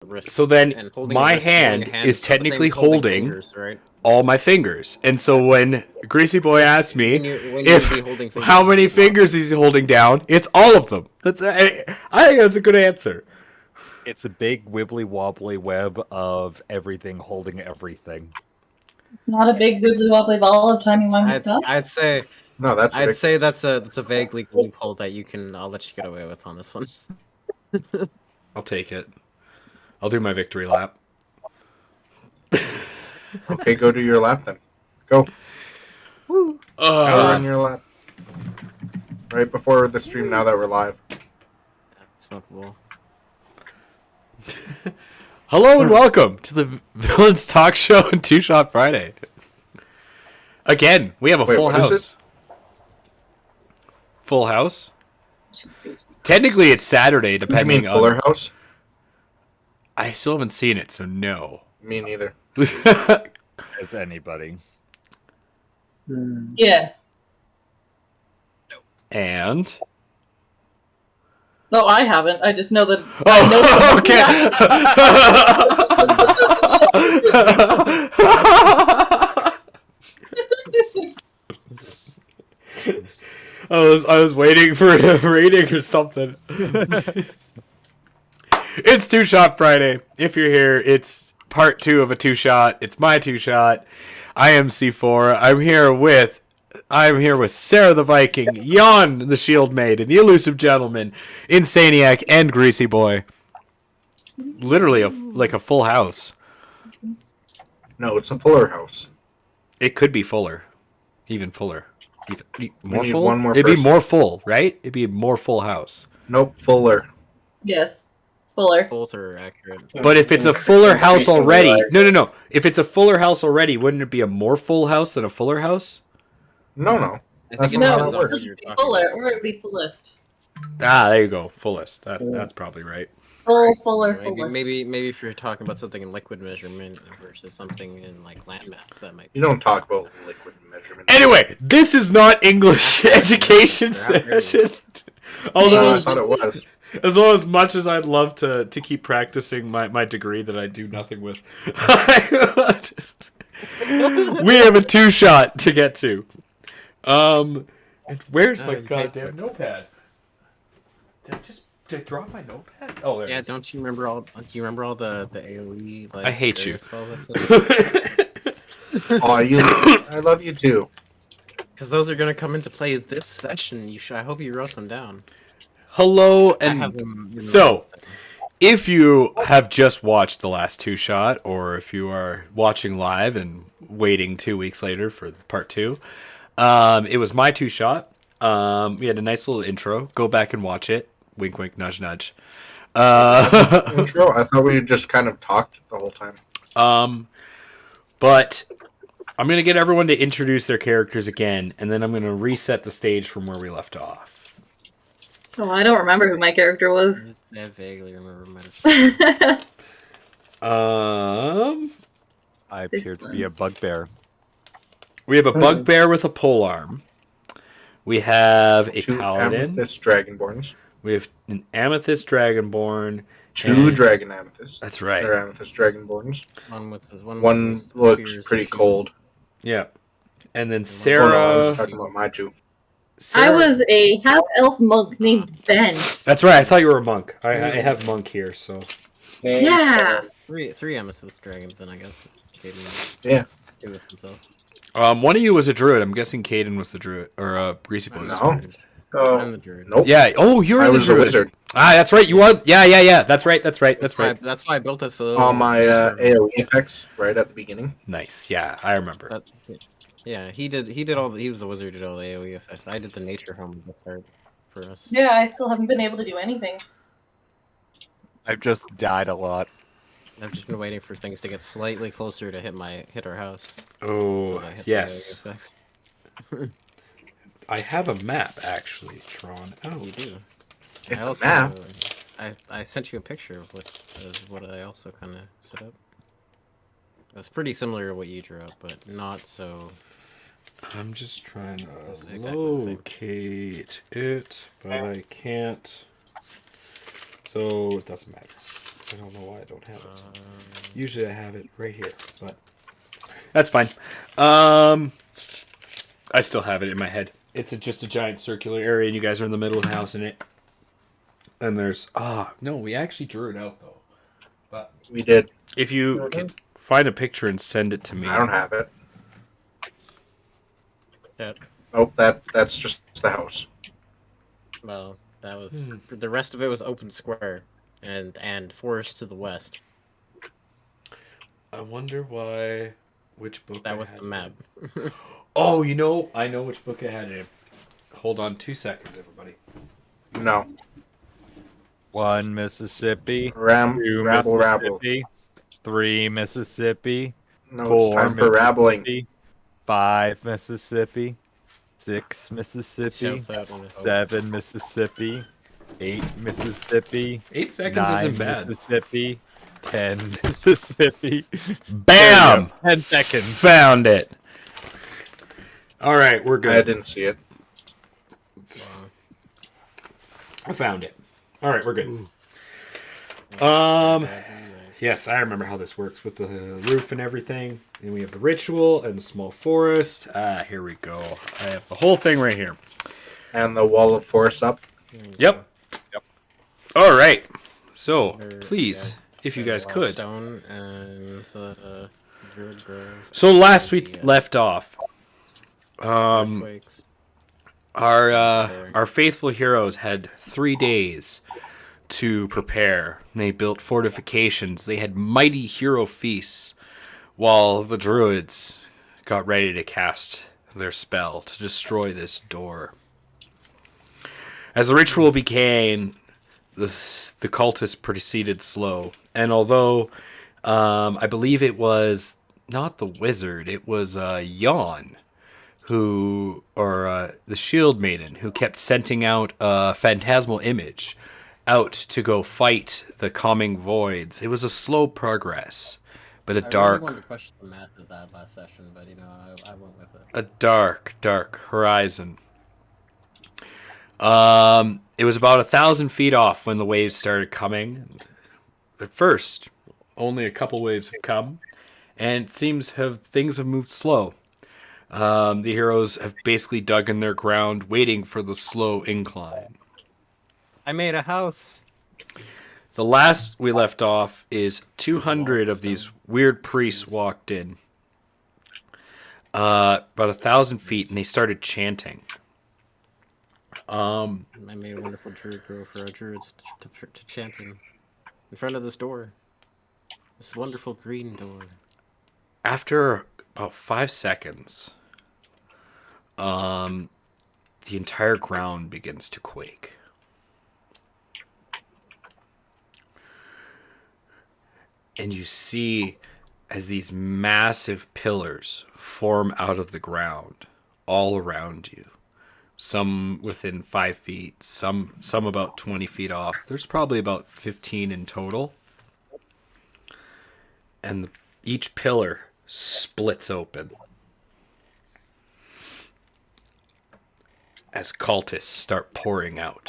wrist. So then And holding my a wrist, holding hand a hand is the same as technically holding fingers, right? all my fingers. And so when Greasy Boy asked me When you'd be holding fingers, how many fingers he's holding down, it's all of them. I think that's a good answer. It's a big wibbly wobbly web of everything holding everything. Not a big wibbly wobbly ball of tiny wimey stuff. I'd say No, that's I'd say ridiculous. that's a vague legal loophole that I'll let you get away with on this one. I'll take it. I'll do my victory lap. Okay, go do your lap then. Go. Now we're on your lap. Right before the stream. Now that we're live. Smokable. Hello and welcome to the Villains Talk Show and Two Shot Friday. Again, we have a full what is house. Full house? Technically, it's Saturday, You depending mean Fuller on. House? I still haven't seen it, so no. Me neither. As anybody. Yes. And. No, I haven't. I just know that. Oh, okay. I was waiting for a rating or something. It's Two Shot Friday. If you're here, it's part 2 of a 2-shot. It's my 2-shot. I am C4. I'm here with Sarah the Viking, Jan the Shield Maid, and the Elusive Gentleman, Insaniac, and Greasy Boy. Literally like a full house. No, it's a Fuller House. It could be fuller. Even fuller. Even more need full? one more It'd be person. more full, right? It'd be a more full house. Nope, Fuller. Yes. Fuller. Both are accurate. But if it's a fuller house already... No. If it's a fuller house already, wouldn't it be a more full house than a fuller house? No. I That's think not it how depends that on works. what It'd you're be talking fuller, about. or it'd be fullest. Ah, there you go. Fullest. That's probably right. Fuller. Maybe if you're talking about something in liquid measurement versus something in like landmass, that might be. You don't talk about liquid measurement. Anyway, this is not English education session. Although, I thought it was. as much as I'd love to keep practicing my degree that I do nothing with, we have a 2-shot to get to. And where's my goddamn notepad? Did I drop my notepad? Oh, there. Yeah, don't you remember all? Do you remember all the AOE? Like, I hate you. I love you too. Because those are gonna come into play this session. I hope you wrote them down. Hello I have and them. so. If you have just watched the last 2-shot, or if you are watching live and waiting 2 weeks later for part 2, it was my 2-shot. We had a nice little intro. Go back and watch it. Wink, wink, nudge, nudge. Intro? I thought we just kind of talked the whole time. But I'm going to get everyone to introduce their characters again, and then I'm going to reset the stage from where we left off. Oh, I don't remember who my character was. I vaguely remember mine. I appear to be a bugbear. We have a bugbear with a polearm. We have a 2 paladin. Amethyst Dragonborns. We have an amethyst dragonborn. 2 and- Dragon Amethysts. That's right. They're Amethyst Dragonborns. One Looks pretty cold. Yeah. And then Oh, no, I Sarah. was talking about my 2. I was a half-elf monk named Ben. That's right. I thought you were a monk. I have monk here, so. Yeah. Three amethyst dragons, then I guess. Caden Yeah. do with himself. One of you was a druid. I'm guessing Caden was the druid, or Greasy Boy. No. I'm the druid. Nope. Yeah. Oh, you're I the was a druid. wizard. Ah, that's right. You are. Yeah. That's right. That's right. That's why I built this. All my AoE effects right at the beginning. Nice. Yeah, I remember. Yeah, he did all. He was the wizard who did all the AOE effects. I did the nature home at the start for us. Yeah, I still haven't been able to do anything. I've just died a lot. I've just been waiting for things to get slightly closer to hit our house. Oh, that I hit the yes. AOE effects. I have a map actually drawn out. You do. It's a map. I sent you a picture of what I also kind of set up. It's pretty similar to what you drew up, but not so. I'm just trying It's to exactly the same. locate it, but I can't. So it doesn't matter. I don't know why I don't have it. Usually I have it right here, but that's fine. I still have it in my head. It's just a giant circular area, and you guys are in the middle of the house in it. And there's no, we actually drew it out though. But We did. if you can find a picture and send it to me, I don't have it. That, Nope, that's just the house. well, that was the rest of it was open square, and forest to the west. I wonder why. Which book? That I was had the map. Oh, you know, I know which book I had in. Hold on 2 seconds, everybody. No. 1 Mississippi. 2 Rabble, rabble. Mississippi. 3 Mississippi. No, it's 4 time for rabbling. Mississippi, 5 Mississippi. 6 Mississippi. Shouts out in a- 7 Mississippi. 8 Mississippi. 8 seconds 9 isn't bad. Mississippi. 10 Mississippi. Bam! 10 seconds. Found it. All right, we're I good. didn't see it. I found it. All right, we're good. Yes, I remember how this works with the roof and everything. And we have the ritual and the small forest. Here we go. I have the whole thing right here. And the wall of force up. Yep. All right. So, There- please, if you guys Wild could. Stone and the Druid Grove. So last we Yeah. left off, Earthquakes. our faithful heroes had 3 days to prepare. They built fortifications. They had mighty hero feasts, while the druids got ready to cast their spell to destroy this door. As the ritual began, the cultists proceeded slow, and although I believe it was not the wizard, it was Yawn, the shield maiden, who kept sending out a phantasmal image out to go fight the coming voids. It was a slow progress, but I really wanted to question the math of that last session, but I went with it. a dark horizon. It was about 1,000 feet off when the waves started coming. At first, only a couple waves have come, and things have moved slow. The heroes have basically dug in their ground, waiting for the slow incline. I made a house. The last we left off is 200 of these weird priests walked in. About 1,000 feet, and they started chanting. I made a wonderful druid grove for our druids to champion in front of this door. This wonderful green door. After about 5 seconds, the entire ground begins to quake. And you see as these massive pillars form out of the ground all around you. Some within 5 feet, some about 20 feet off. There's probably about 15 in total. And each pillar splits open as cultists start pouring out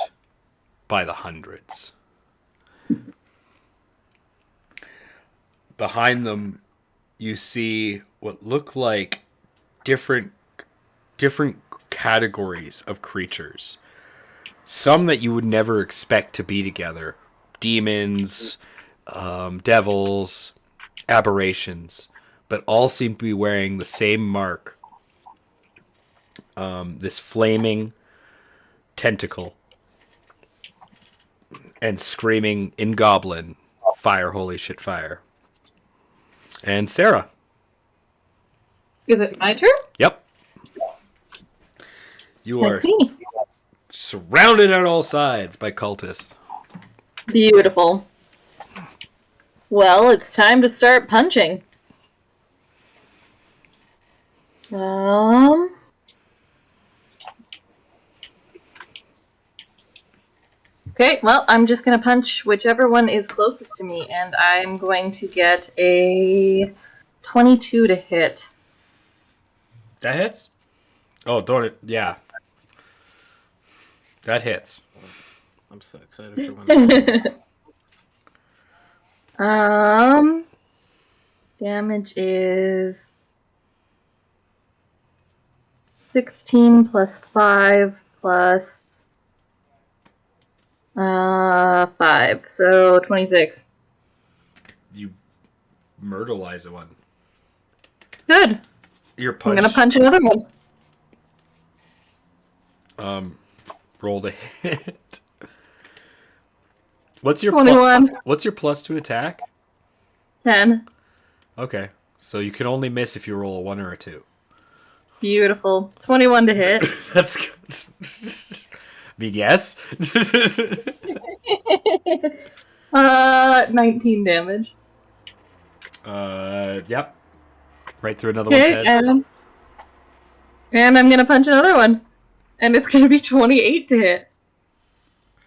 by the hundreds. Behind them, you see what look like different categories of creatures. Some that you would never expect to be together. Demons, devils, aberrations, but all seem to be wearing the same mark. This flaming tentacle. And screaming in Goblin, fire, holy shit, fire. And Sarah. Is it my turn? Yep. You are That's me. surrounded on all sides by cultists. Beautiful. Well, it's time to start punching. Okay, well, I'm just going to punch whichever one is closest to me, and I'm going to get a 22 to hit. That hits? Oh, don't it? Yeah. That hits. I'm so excited for when. Damage is 16 plus 5 plus 5, so 26. You myrtleize one. Good. Your I'm punch. gonna punch another one. Roll to hit. What's your 21. What's your plus to attack? 10. Okay, so you can only miss if you roll a 1 or a 2. Beautiful. 21 to hit. That's good. I mean, yes. 19 damage. Yep. Right through another one's Okay, head. and I'm gonna punch another one. And it's gonna be 28 to hit.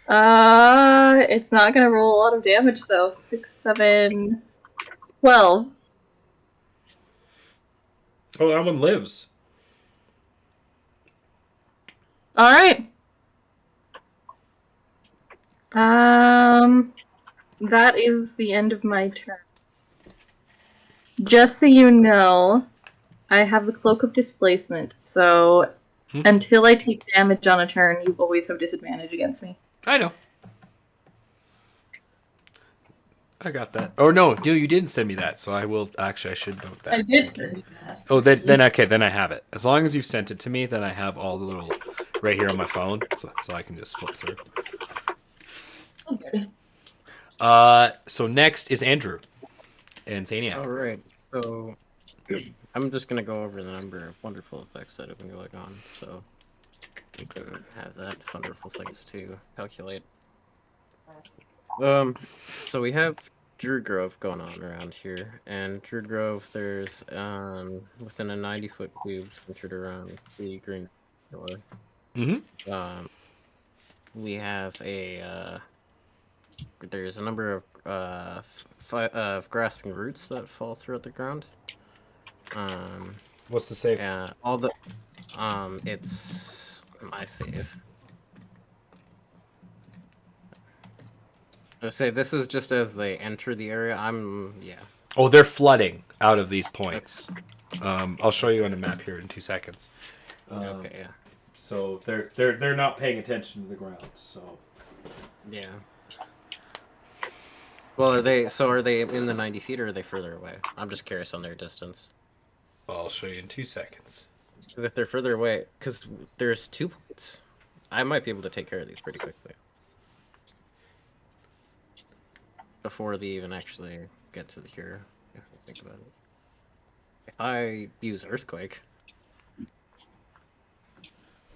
It's not gonna roll a lot of damage though. 6, 7, 12. Oh, that one lives. Alright. That is the end of my turn. Just so you know, I have the Cloak of Displacement, so until I take damage on a turn, you always have disadvantage against me. I know. I got that. Oh no, you didn't send me that, so I will. Actually, I should note that. I did send you that. Oh, then okay, then I have it. As long as you sent it to me, then I have all the little right here on my phone, so I can just flip through. Okay. So next is Andrew and Zaniac. All right. So I'm just gonna go over the number of wonderful effects that have been going on, so you can have that wonderful things to calculate. So we have Druid Grove going on around here, and Druid Grove, there's within a 90-foot cube centered around the green door. Mm-hmm. We have there's a number of grasping roots that fall throughout the ground. What's the save? Yeah, all the it's my save. I say this is just as they enter the area. Oh, they're flooding out of these points. I'll show you on the map here in 2 seconds. Okay, yeah. So they're not paying attention to the ground. So Yeah. Well, are they in the 90 feet or are they further away? I'm just curious on their distance. I'll show you in 2 seconds. 'Cause if they're further away, because there's 2 points, I might be able to take care of these pretty quickly. Before they even actually get to the cure, if I think about it. If I use Earthquake.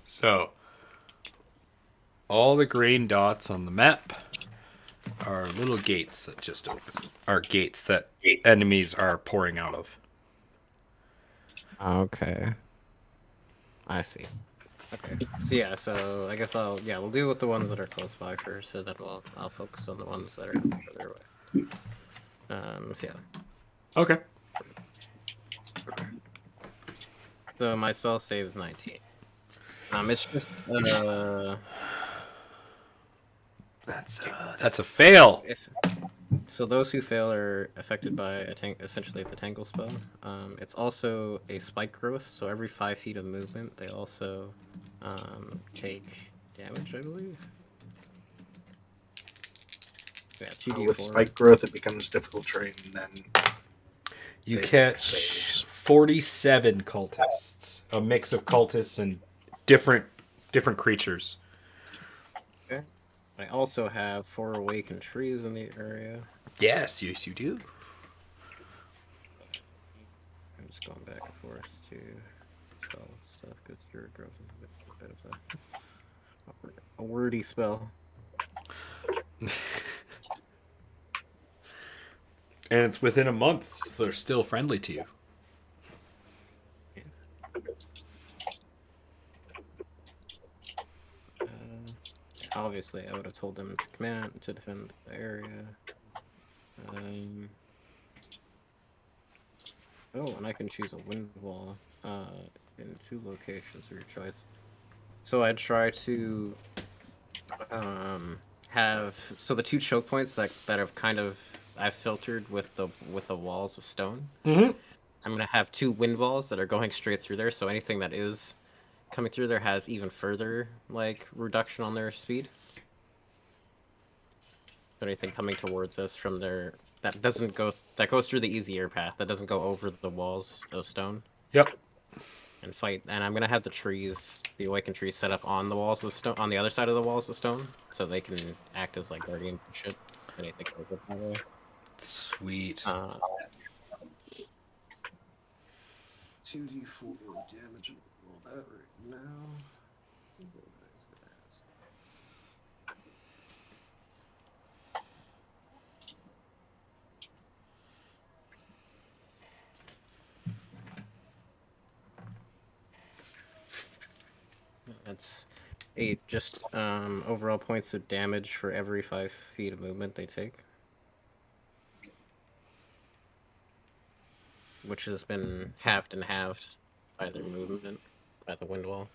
So all the green dots on the map are little gates that just open. Are gates that enemies are pouring out of. Okay. I see. Okay. So yeah, so I guess we'll deal with the ones that are close by first, so then I'll focus on the ones that are further away. So yeah. Okay. So my spell save is 19. It's just That's a fail. So those who fail are affected by essentially the Tangle spell. It's also a spike growth, so every 5 feet of movement, they also take damage, I believe. Yeah, 2d4. With spike growth, it becomes difficult terrain, and then You they catch saves. 47 cultists, a mix of cultists and different creatures. Okay. I also have 4 awakened trees in the area. Yes, you do. I'm just going back and forth to spell stuff because Druid Growth is a bit of a wordy spell. And it's within a month, so they're still friendly to you. Obviously, I would have told them to defend the area. Oh, and I can choose a wind wall in 2 locations of your choice. So I'd try to have the 2 choke points that have kind of I've filtered with the walls of stone. Mm-hmm. I'm gonna have 2 wind walls that are going straight through there, so anything that is coming through there has even further like reduction on their speed. So anything coming towards us from there that doesn't go that goes through the easier path, that doesn't go over the walls of stone Yep. and fight. And I'm gonna have the trees, the awakened trees, set up on the walls of stone, on the other side of the walls of stone, so they can act as like guardians and shit. Anything goes up that way. Sweet. 2d4 damage. Roll that right now. That's 8 just overall points of damage for every 5 feet of movement they take. Which has been halved and halved by their movement, by the wind wall.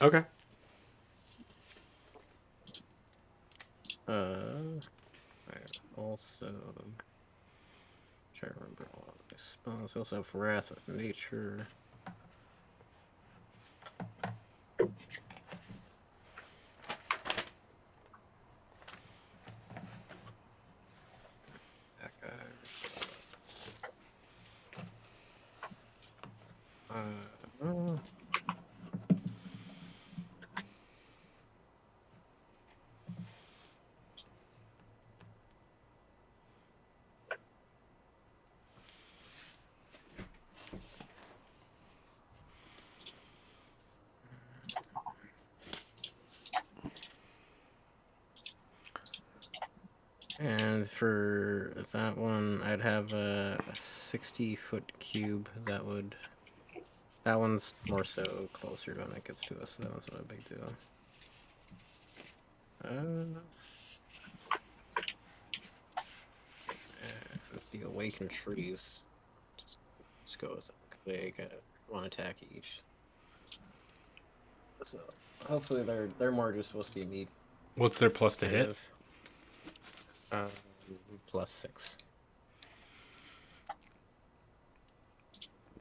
Okay. I also try to remember all of my spells. I also have Wrath of Nature. That guy. And for that one, I'd have a 60-foot cube. That one's more so closer to when it gets to us. So that one's not a big deal. And the awakened trees, just go with it. They get 1 attack each. So hopefully they're more just supposed to be meat. What's their plus to hit? Plus 6.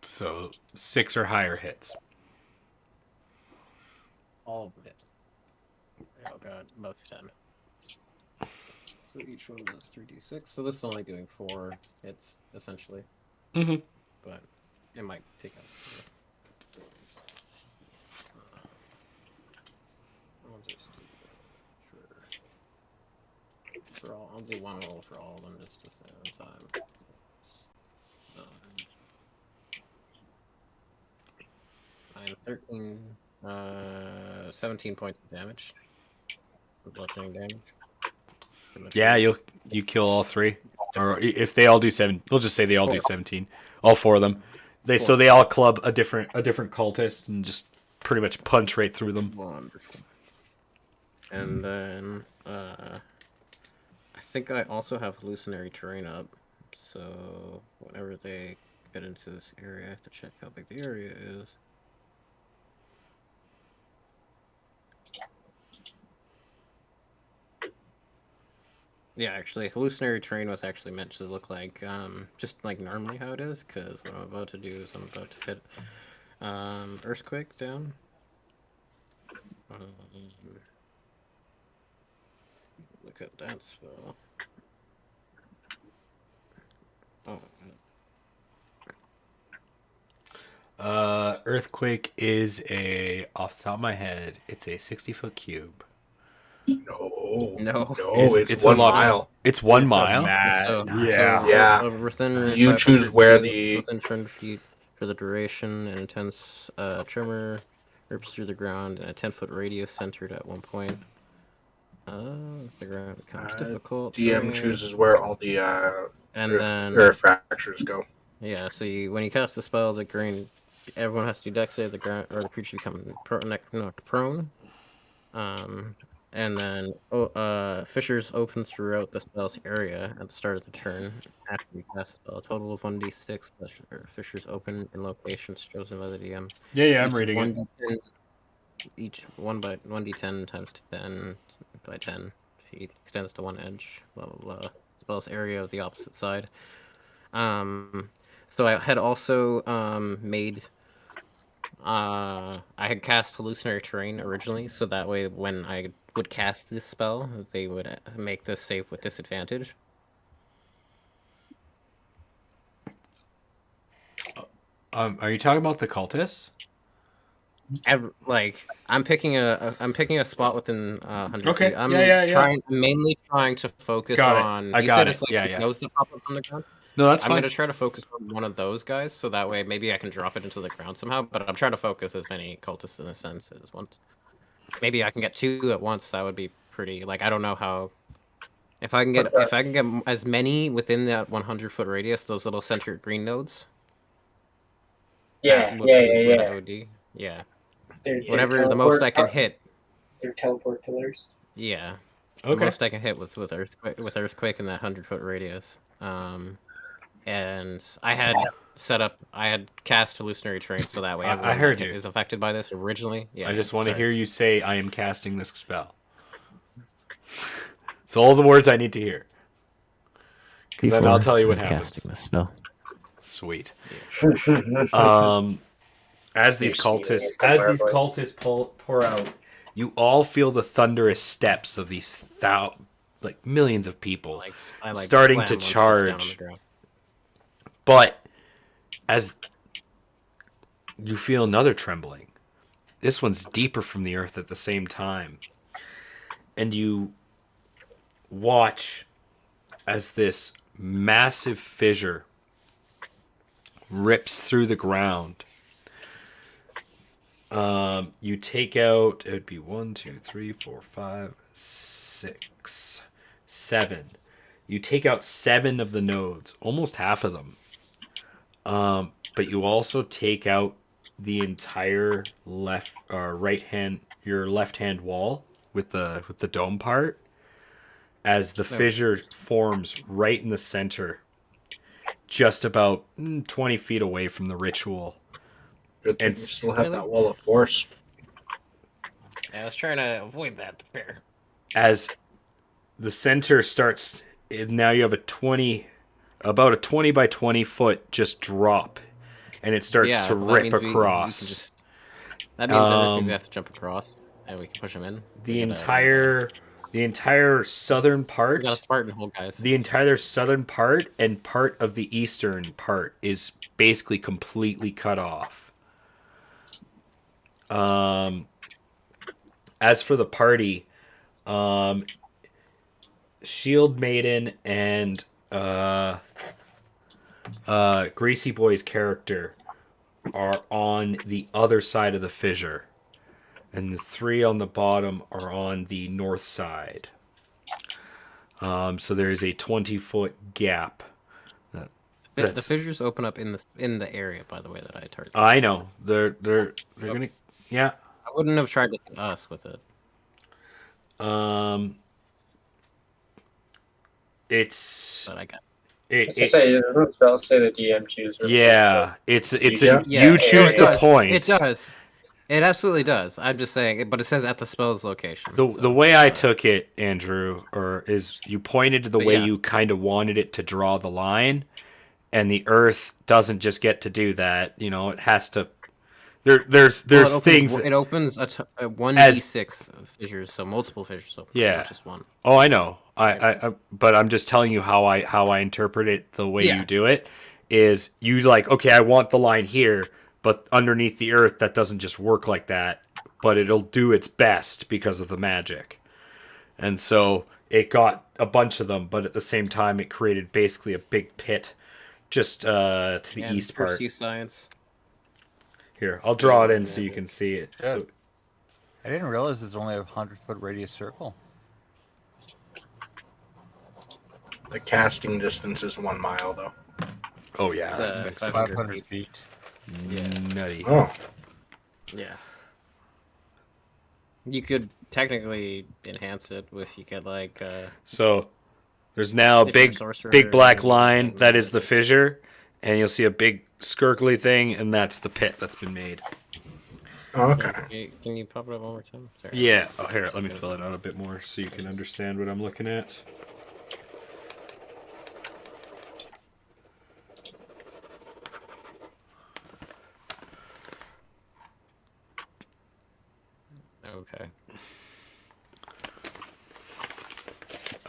So 6 or higher hits. All of them hit. Oh god, above 10. So each one does 3d6. So this is only doing 4 hits, essentially. Mm-hmm. But it might take out some. I'll just do for all. I'll do 1 roll for all of them just to save on time. I'm 13, 17 points of damage. Bludgeoning damage. Yeah, you kill all 3, or if they all do 7, we'll just say they all do 17. All 4 of them. So they all club a different cultist and just pretty much punch right through them. Wonderful. And then I think I also have hallucinatory terrain up. So whenever they get into this area, I have to check how big the area is. Yeah, actually, hallucinatory terrain was actually meant to look like just like normally how it is, because what I'm about to do is I'm about to hit earthquake down. Look at that spell. Oh. Earthquake is off the top of my head, it's a 60-foot cube. No, It's it's a 1 lot- mile. It's 1 mile. Yeah. Within You choose where the- within 10 feet for the duration, an intense tremor rips through the ground in a 10-foot radius centered at one point. The ground becomes difficult. DM terrain. chooses where all the And earth, then earth fractures go. yeah, so when you cast the spell, the green, everyone has to do dex save. The ground or the creature become knocked prone. And then fissures open throughout the spell's area at the start of the turn after you cast the spell. A total of 1d6 fissures open in locations chosen by the DM. Yeah, I'm Each reading it. 1d10 Each 1d10 times 10 by 10 feet extends to 1 edge. Blah blah blah. well as area of the opposite side. So I had also made. I had cast hallucinatory terrain originally, so that way when I would cast this spell, they would make this save with disadvantage. Are you talking about the cultists? I'm picking a spot within 100 Okay, feet. I'm yeah. mainly trying to focus Got it. on. I You got said it. it's like Yeah, the yeah. nose that pop up from the ground. No, that's I'm fine. gonna try to focus on one of those guys, so that way maybe I can drop it into the ground somehow. But I'm trying to focus as many cultists in a sense as once. Maybe I can get 2 at once. That would be pretty. Like I don't know how. If I can get as many within that 100-foot radius, those little center green nodes. Yeah, that would OD. Yeah. They're Whatever the most I can hit. They're teleport killers. Yeah. The Okay. most I can hit with earthquake in that 100-foot radius. And I had cast hallucinatory terrain, so that way I everyone heard that you. is affected by this originally. Yeah. I just want to sorry. hear you say, "I am casting this spell." It's all the words I need to hear. Because then I'll tell you what happens. Casting the spell. Sweet. Um, As these You're speaking cultists, in as Square these voice. cultists pour out, you all feel the thunderous steps of these millions of people. I Starting slam to one fist charge. down on the ground. But as you feel another trembling, this one's deeper from the earth at the same time. And you watch as this massive fissure rips through the ground. You take out, it would be 1, 2, 3, 4, 5, 6, 7. You take out 7 of the nodes, almost half of them. But you also take out the entire your left hand wall with the dome part, as the fissure forms right in the center, just about 20 feet away from the ritual. Good thing you still have that wall of force. Yeah, I was trying to avoid that fair. As the center starts, now you have about a 20 by 20 foot just drop, and it starts to rip across. That means everything's gonna have to jump across, and we can push them in. The entire southern part. We got a Spartan hold, guys. The entire southern part and part of the eastern part is basically completely cut off. As for the party, Shield Maiden and Greasy Boy's character are on the other side of the fissure, and the 3 on the bottom are on the north side. So there is a 20-foot gap. The fissures open up in the area, by the way, that I targeted. I know they're gonna. Yeah. I wouldn't have tried to hit us with it. It's. But I got. The spells say the DM choose. Yeah, it's Yeah. you choose it the does. point. It does. It absolutely does. I'm just saying, but it says at the spell's location. The way I took it, Andrew, is you pointed to the way yeah. you kind of wanted it to draw the line, and the Earth doesn't just get to do that. You know, it has to. There's things. It opens a 1d6 fissures, so multiple fissures. So Yeah. not just one. Oh, I know. I but I'm just telling you how I interpret it. The way Yeah. you do it is you like, okay, I want the line here, but underneath the earth that doesn't just work like that, but it'll do its best because of the magic. And so it got a bunch of them, but at the same time it created basically a big pit just to the And east part. pursue science. Here, I'll draw it in so you can see it. Yeah. So, I didn't realize there's only a 100-foot radius circle. The casting distance is 1 mile, though. oh yeah, that's Uh, big. 500 feet. Nutty. Oh, Yeah. You could technically enhance it if you could like. So there's now a If you're a big sorcerer big black and- line that is the fissure, and you'll see a big skirkly thing, and that's the pit that's been made. okay. Can you pop it up one more time? Sorry. Yeah. Oh, here, let me fill it out a bit more so you can understand what I'm looking at.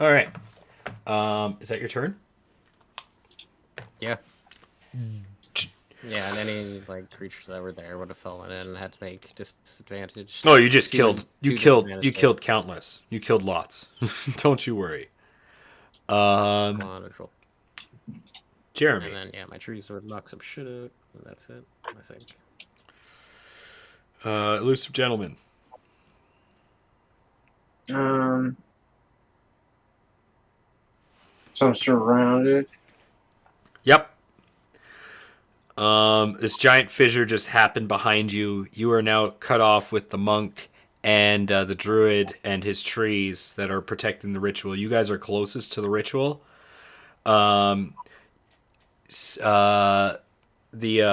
All right. Is that your turn? Yeah. Yeah, and any like creatures that were there would have fallen in and had to make disadvantage. Oh, you just Two- killed. You two killed. disadvantage You dice. killed countless. You killed lots. Don't you worry. Wonderful. Jeremy. And then yeah, my tree sword knocks some shit out. And that's it, I think. Elusive gentleman. So I'm surrounded. Yep. This giant fissure just happened behind you. You are now cut off with the monk and the druid and his trees that are protecting the ritual. You guys are closest to the ritual. The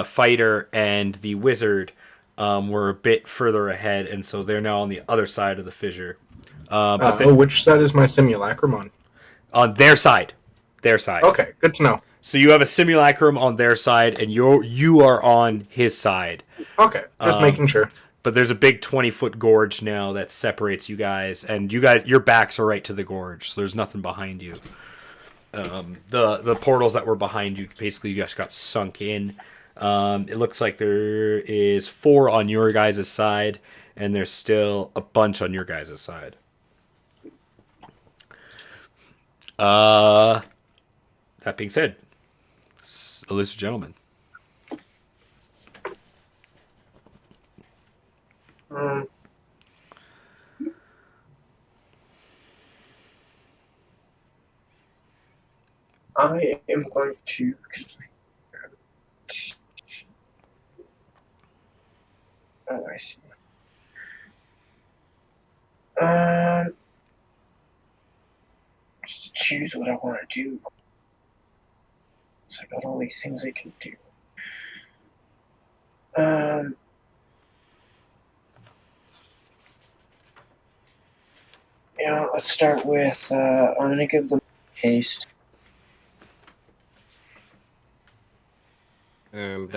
fighter and the wizard were a bit further ahead, and so they're now on the other side of the fissure. Which side is my simulacrum on? On their side. Their side. Okay, good to know. So you have a simulacrum on their side, and you are on his side. Okay, just making sure. But there's a big 20-foot gorge now that separates you guys, and your backs are right to the gorge, so there's nothing behind you. The portals that were behind you, basically you guys got sunk in. It looks like there is 4 on your guys' side, and there's still a bunch on your guys' side. That being said, elusive gentleman. I am going to. Oh, I see. Just choose what I want to do. So I got all these things I can do. Yeah, let's start with. I'm gonna give them haste. And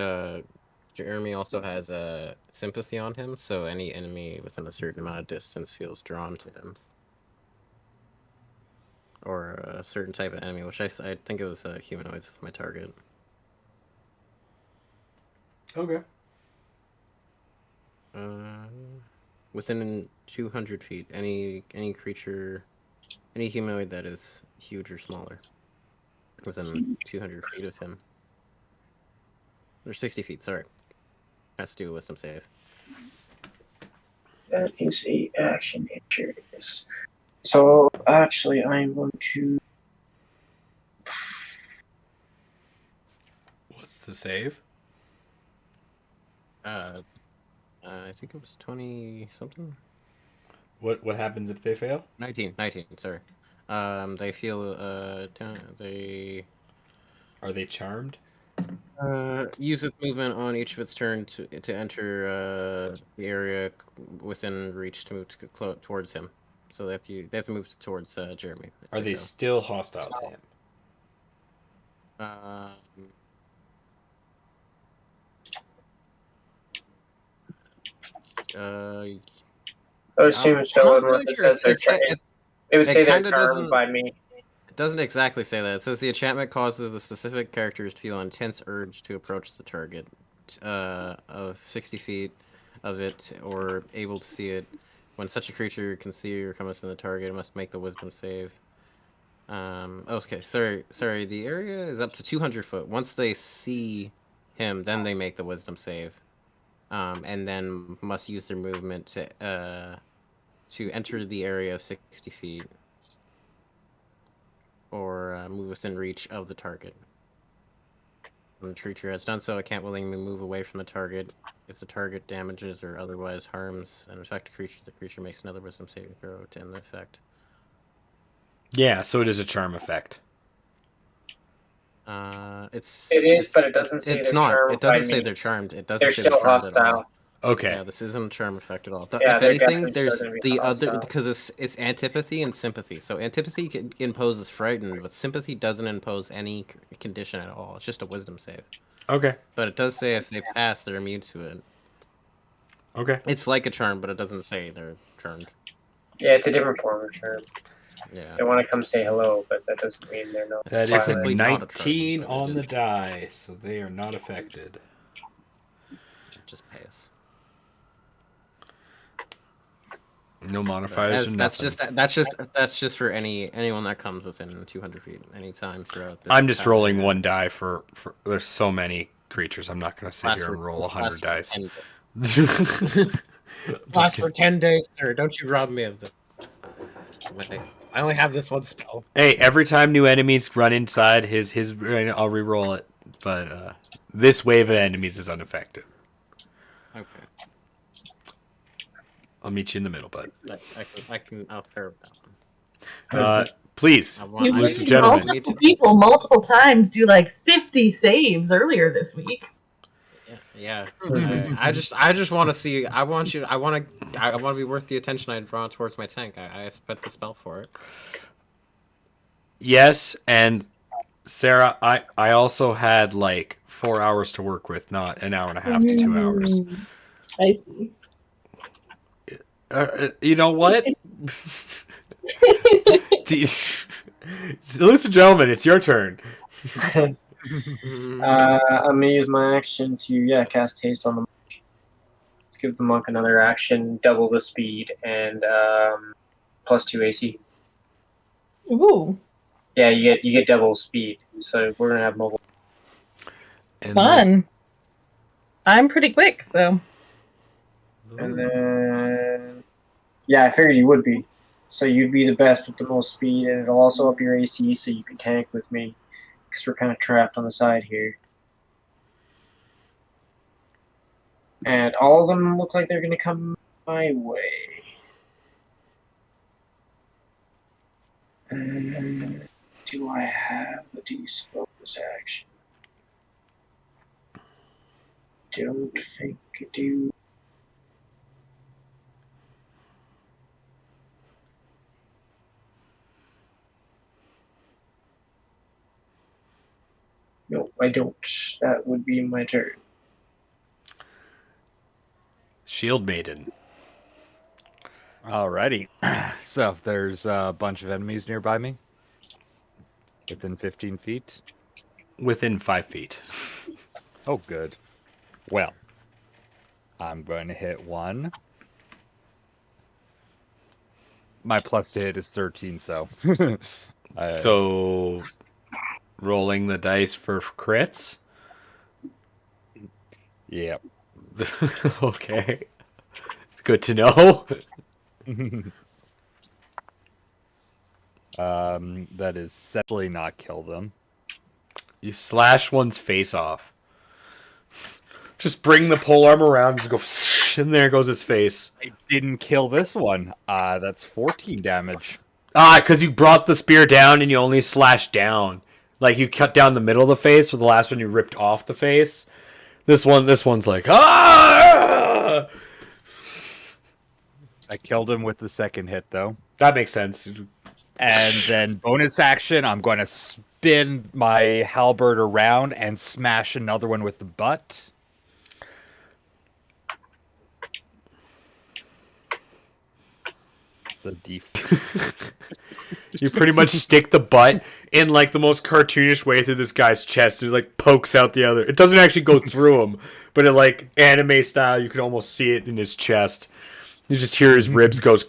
Jeremy also has a sympathy on him, so any enemy within a certain amount of distance feels drawn to him. Or a certain type of enemy, which I think it was humanoids with my target. Okay. Within 200 feet, any creature, any humanoid that is huge or smaller, within 200 feet of him. Or 60 feet, sorry. Has to do a wisdom save. That is a action injuries. So actually, I am going to. What's the save? I think it was 20 something. What happens if they fail? 19, sorry. They feel they Are they charmed? use its movement on each of its turn to enter the area within reach to move towards him. So they have to move towards Jeremy. Are they still hostile to him? I would assume so. I'm not Unless really it sure. says they're it would it say they're kinda charmed doesn't- by me. It doesn't exactly say that. It says the enchantment causes the specific characters to feel an intense urge to approach the target of 60 feet of it or able to see it. When such a creature can see or come within the target, it must make the wisdom save. Okay, sorry. The area is up to 200 foot. Once they see him, then they make the wisdom save, and then must use their movement to enter the area of 60 feet. Or move within reach of the target. When the creature has done so, it can't willingly move away from the target. If the target damages or otherwise harms an infected creature, the creature makes another wisdom saving throw to end the effect. Yeah, so it is a charm effect. It is, but it doesn't say it's they're not. charmed It doesn't by say me. they're charmed. It doesn't They're say still they're charmed at all. hostile. Okay. Yeah, this isn't a charm effect at all. Yeah, If they're anything, definitely there's still gonna be the other hostile. because it's antipathy and sympathy. So antipathy imposes frightened, but sympathy doesn't impose any condition at all. It's just a wisdom save. Okay. But it does say if they pass, they're immune to it. Okay. It's like a charm, but it doesn't say they're charmed. Yeah, it's a different form of charm. Yeah. They want to come say hello, but that doesn't mean they're not. That is a Technically not a 19 trophy, but on it the is. die, so they are not affected. Just pay us. No modifiers or That's nothing. that's just for anyone that comes within 200 feet anytime throughout this. I'm just pattern. rolling one die for. There's so many creatures. I'm not going to sit Lasts here for- and roll this 100 lasts dice. for 10 days. Lasts for 10 days, sir. Don't you rob me of the. I only have this one spell. Hey, every time new enemies run inside his, I'll re-roll it. But this wave of enemies is unaffected. Okay. I'll meet you in the middle, bud. I'll pair that one. Please, I want, You've I ladies seen and gentlemen. multiple people multiple times do like 50 saves earlier this week. Yeah. I just want to see. I want to be worth the attention I draw towards my tank. I spent the spell for it. Yes, and Sarah, I also had like 4 hours to work with, not an hour and a half to 2 hours. I see. You know what? Ladies and gentlemen, it's your turn. I'm gonna use my action to cast haste on the monk. Let's give the monk another action, double the speed, and +2 AC. Ooh, Yeah, you get double speed, so we're gonna have mobile. And fun. I'm pretty quick, so. And then I figured you would be. So you'd be the best with the most speed, and it'll also up your AC, so you can tank with me, because we're kind of trapped on the side here. And all of them look like they're gonna come my way. Do I have a decent bonus action? Don't think I do. No, I don't. That would be my turn. Shield Maiden. Alrighty. So there's a bunch of enemies nearby me. Within 15 feet. Within 5 feet. Oh, good. Well, I'm going to hit one. My plus to hit is 13, so. So, rolling the dice for crits? Yep. Okay. Good to know. That is certainly not kill them. You slash one's face off. Just bring the polearm around and just go, and there goes his face. I didn't kill this one. That's 14 damage. Because you brought the spear down and you only slashed down. Like you cut down the middle of the face, or the last one you ripped off the face. This one's like, ah! I killed him with the second hit, though. That makes sense. And then bonus action, I'm going to spin my halberd around and smash another one with the butt. It's a D4. You pretty much stick the butt in like the most cartoonish way through this guy's chest. It like pokes out the other. It doesn't actually go through him, but it like anime style, you can almost see it in his chest. You just hear his ribs goes.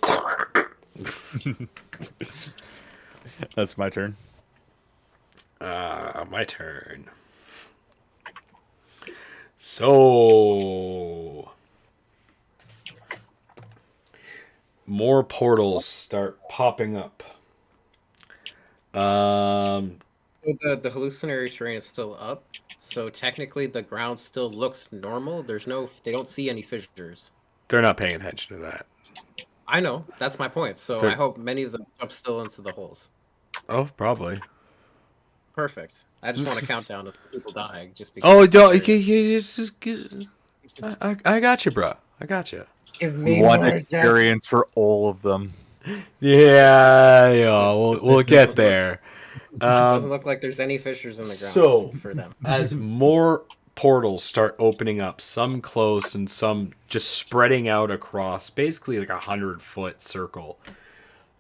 That's my turn. My turn. So more portals start popping up. The hallucinatory terrain is still up, so technically the ground still looks normal. They don't see any fissures. They're not paying attention to that. I know, that's my point. So So- I hope many of them jump still into the holes. Oh, probably. Perfect. I just want a countdown of people dying. Just because. Oh, don't. I got you, bro. I got you. Give me One more experience for all of them. Yeah, we'll get there. Doesn't look like there's any fissures in the ground So- for them. As more portals start opening up, some close and some just spreading out across basically like 100-foot circle.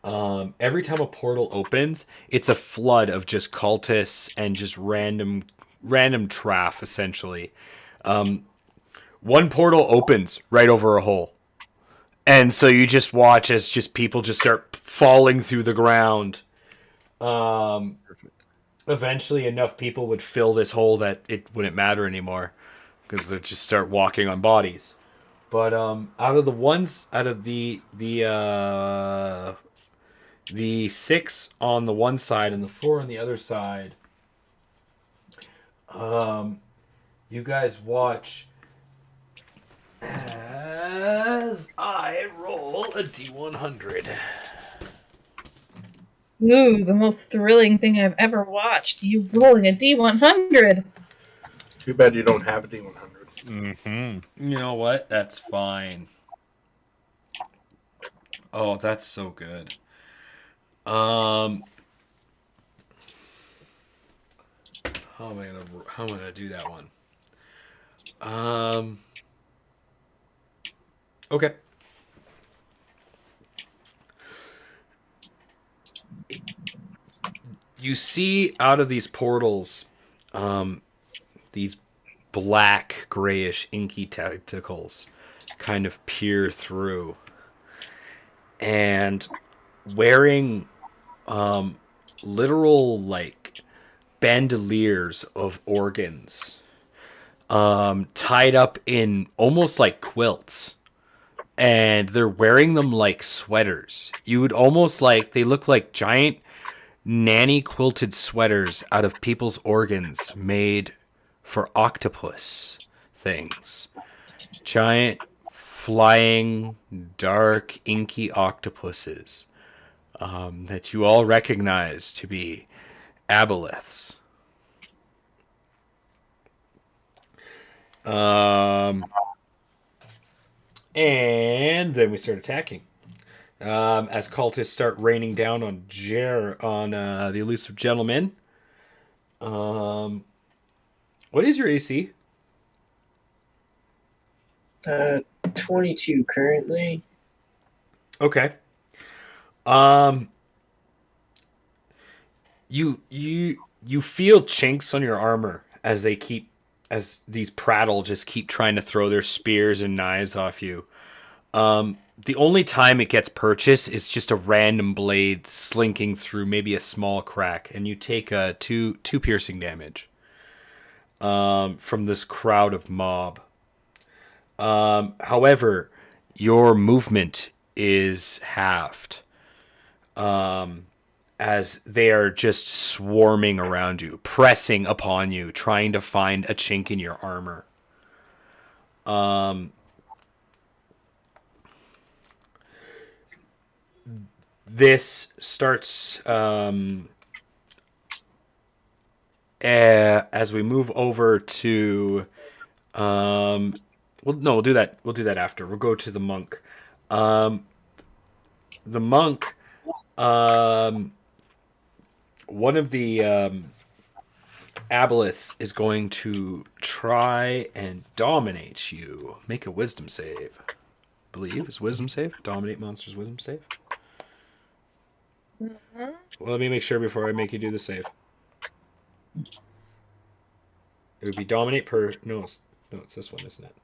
Every time a portal opens, it's a flood of just cultists and just random traff, essentially. One portal opens right over a hole. And so you just watch as just people just start falling through the ground. Eventually enough people would fill this hole that it wouldn't matter anymore because they'd just start walking on bodies. But out of the 6 on the one side and the 4 on the other side, you guys watch as I roll a D100. Ooh, the most thrilling thing I've ever watched. You rolling a D100. Too bad you don't have a D100. Mm-hmm. You know what? That's fine. Oh, that's so good. How am I gonna do that one? Okay. You see out of these portals, these black, grayish, inky tentacles kind of peer through. And wearing literal, like, bandoliers of organs tied up in almost like quilts. And they're wearing them like sweaters. You would almost like, they look like giant nanny quilted sweaters out of people's organs made for octopus things. Giant flying dark inky octopuses that you all recognize to be aboleths. And then we start attacking. As cultists start raining down on the elusive gentleman. What is your AC? 22 currently. Okay. You feel chinks on your armor as these prattle just keep trying to throw their spears and knives off you. The only time it gets purchased is just a random blade slinking through maybe a small crack, and you take two piercing damage from this crowd of mob. However, your movement is halved as they are just swarming around you, pressing upon you, trying to find a chink in your armor. This starts as we move over to we'll do that after. We'll go to the monk. The monk, one of the aboleths is going to try and dominate you. Make a wisdom save. I believe is wisdom save. Dominate monsters wisdom save. Well, let me make sure before I make you do the save. It would be dominate per... No, it's this one, isn't it?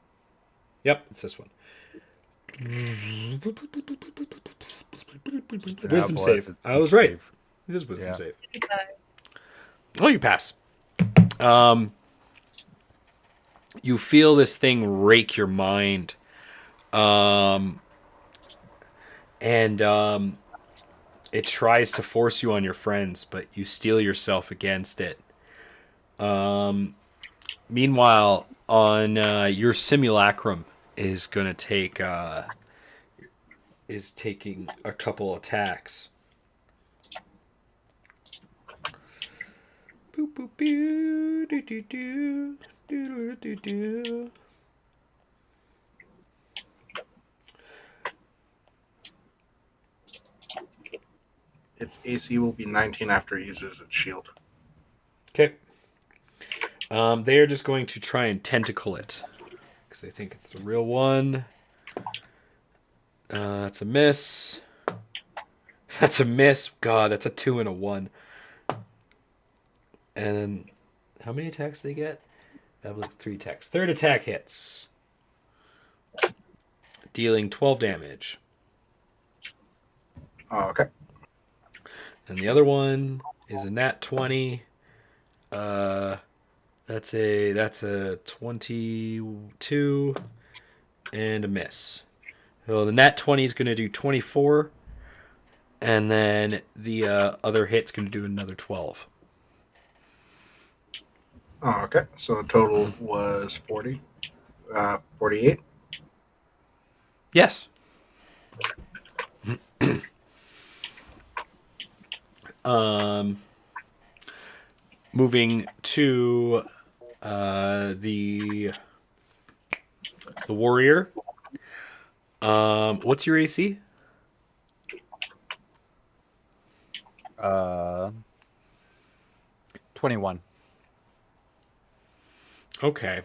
Yep, it's this one. Wisdom save. I was right. It is wisdom save. Oh, you pass. You feel this thing rake your mind. It tries to force you on your friends, but you steel yourself against it. Meanwhile, on your simulacrum is going to take is taking a couple attacks. Boop boop boo doo doo doo doo doo doo. Its AC will be 19 after it uses its shield. Okay. They are just going to try and tentacle it because they think it's the real one. It's a miss. That's a miss. God, that's a 2 and a 1. And then, how many attacks do they get? That was 3 attacks. Third attack hits, dealing 12 damage. Oh, okay. And the other one is a nat 20. That's a 22 and a miss. So the nat 20 is going to do 24, and then the other hit's going to do another 12. Oh, okay. So the total was 40. 48. Yes. Moving to the warrior. What's your AC? 21. Okay.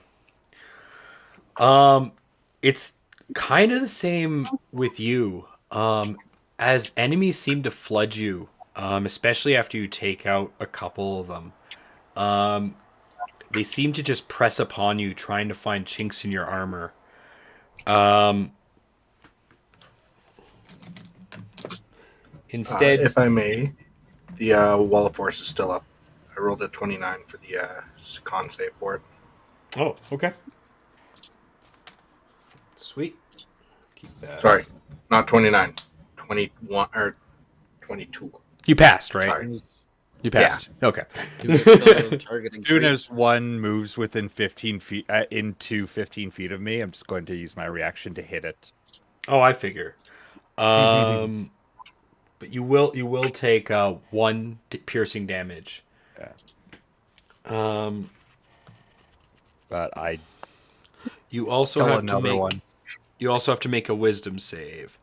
It's kind of the same with you. As enemies seem to flood you, especially after you take out a couple of them. They seem to just press upon you, trying to find chinks in your armor. Instead, If I may, the Wall of Force is still up. I rolled a 29 for the con save for it. oh, okay, sweet. Keep that. Sorry, not 29. 21 or 22. You passed, right? Sorry. You passed. Okay. Targeting As soon trees. as one moves within 15 feet into 15 feet of me, I'm just going to use my reaction to hit it. Oh, I figure. But you will take 1 piercing damage. Yeah. But I you also kill have to another make one. you also have to make a wisdom save,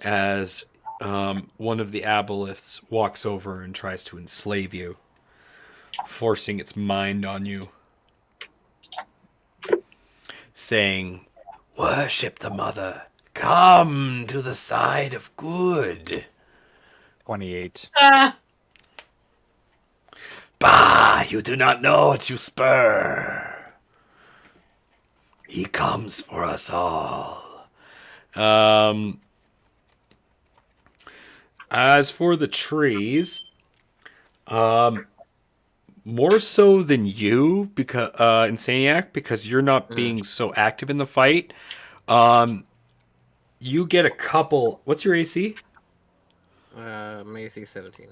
as one of the aboleths walks over and tries to enslave you, forcing its mind on you, saying, "Worship the mother. Come to the side of good." 28. Bah, you do not know what you spur. He comes for us all. As for the trees, more so than you, because Insaniac, because you're not being so active in the fight. You get a couple. What's your AC? My AC 17.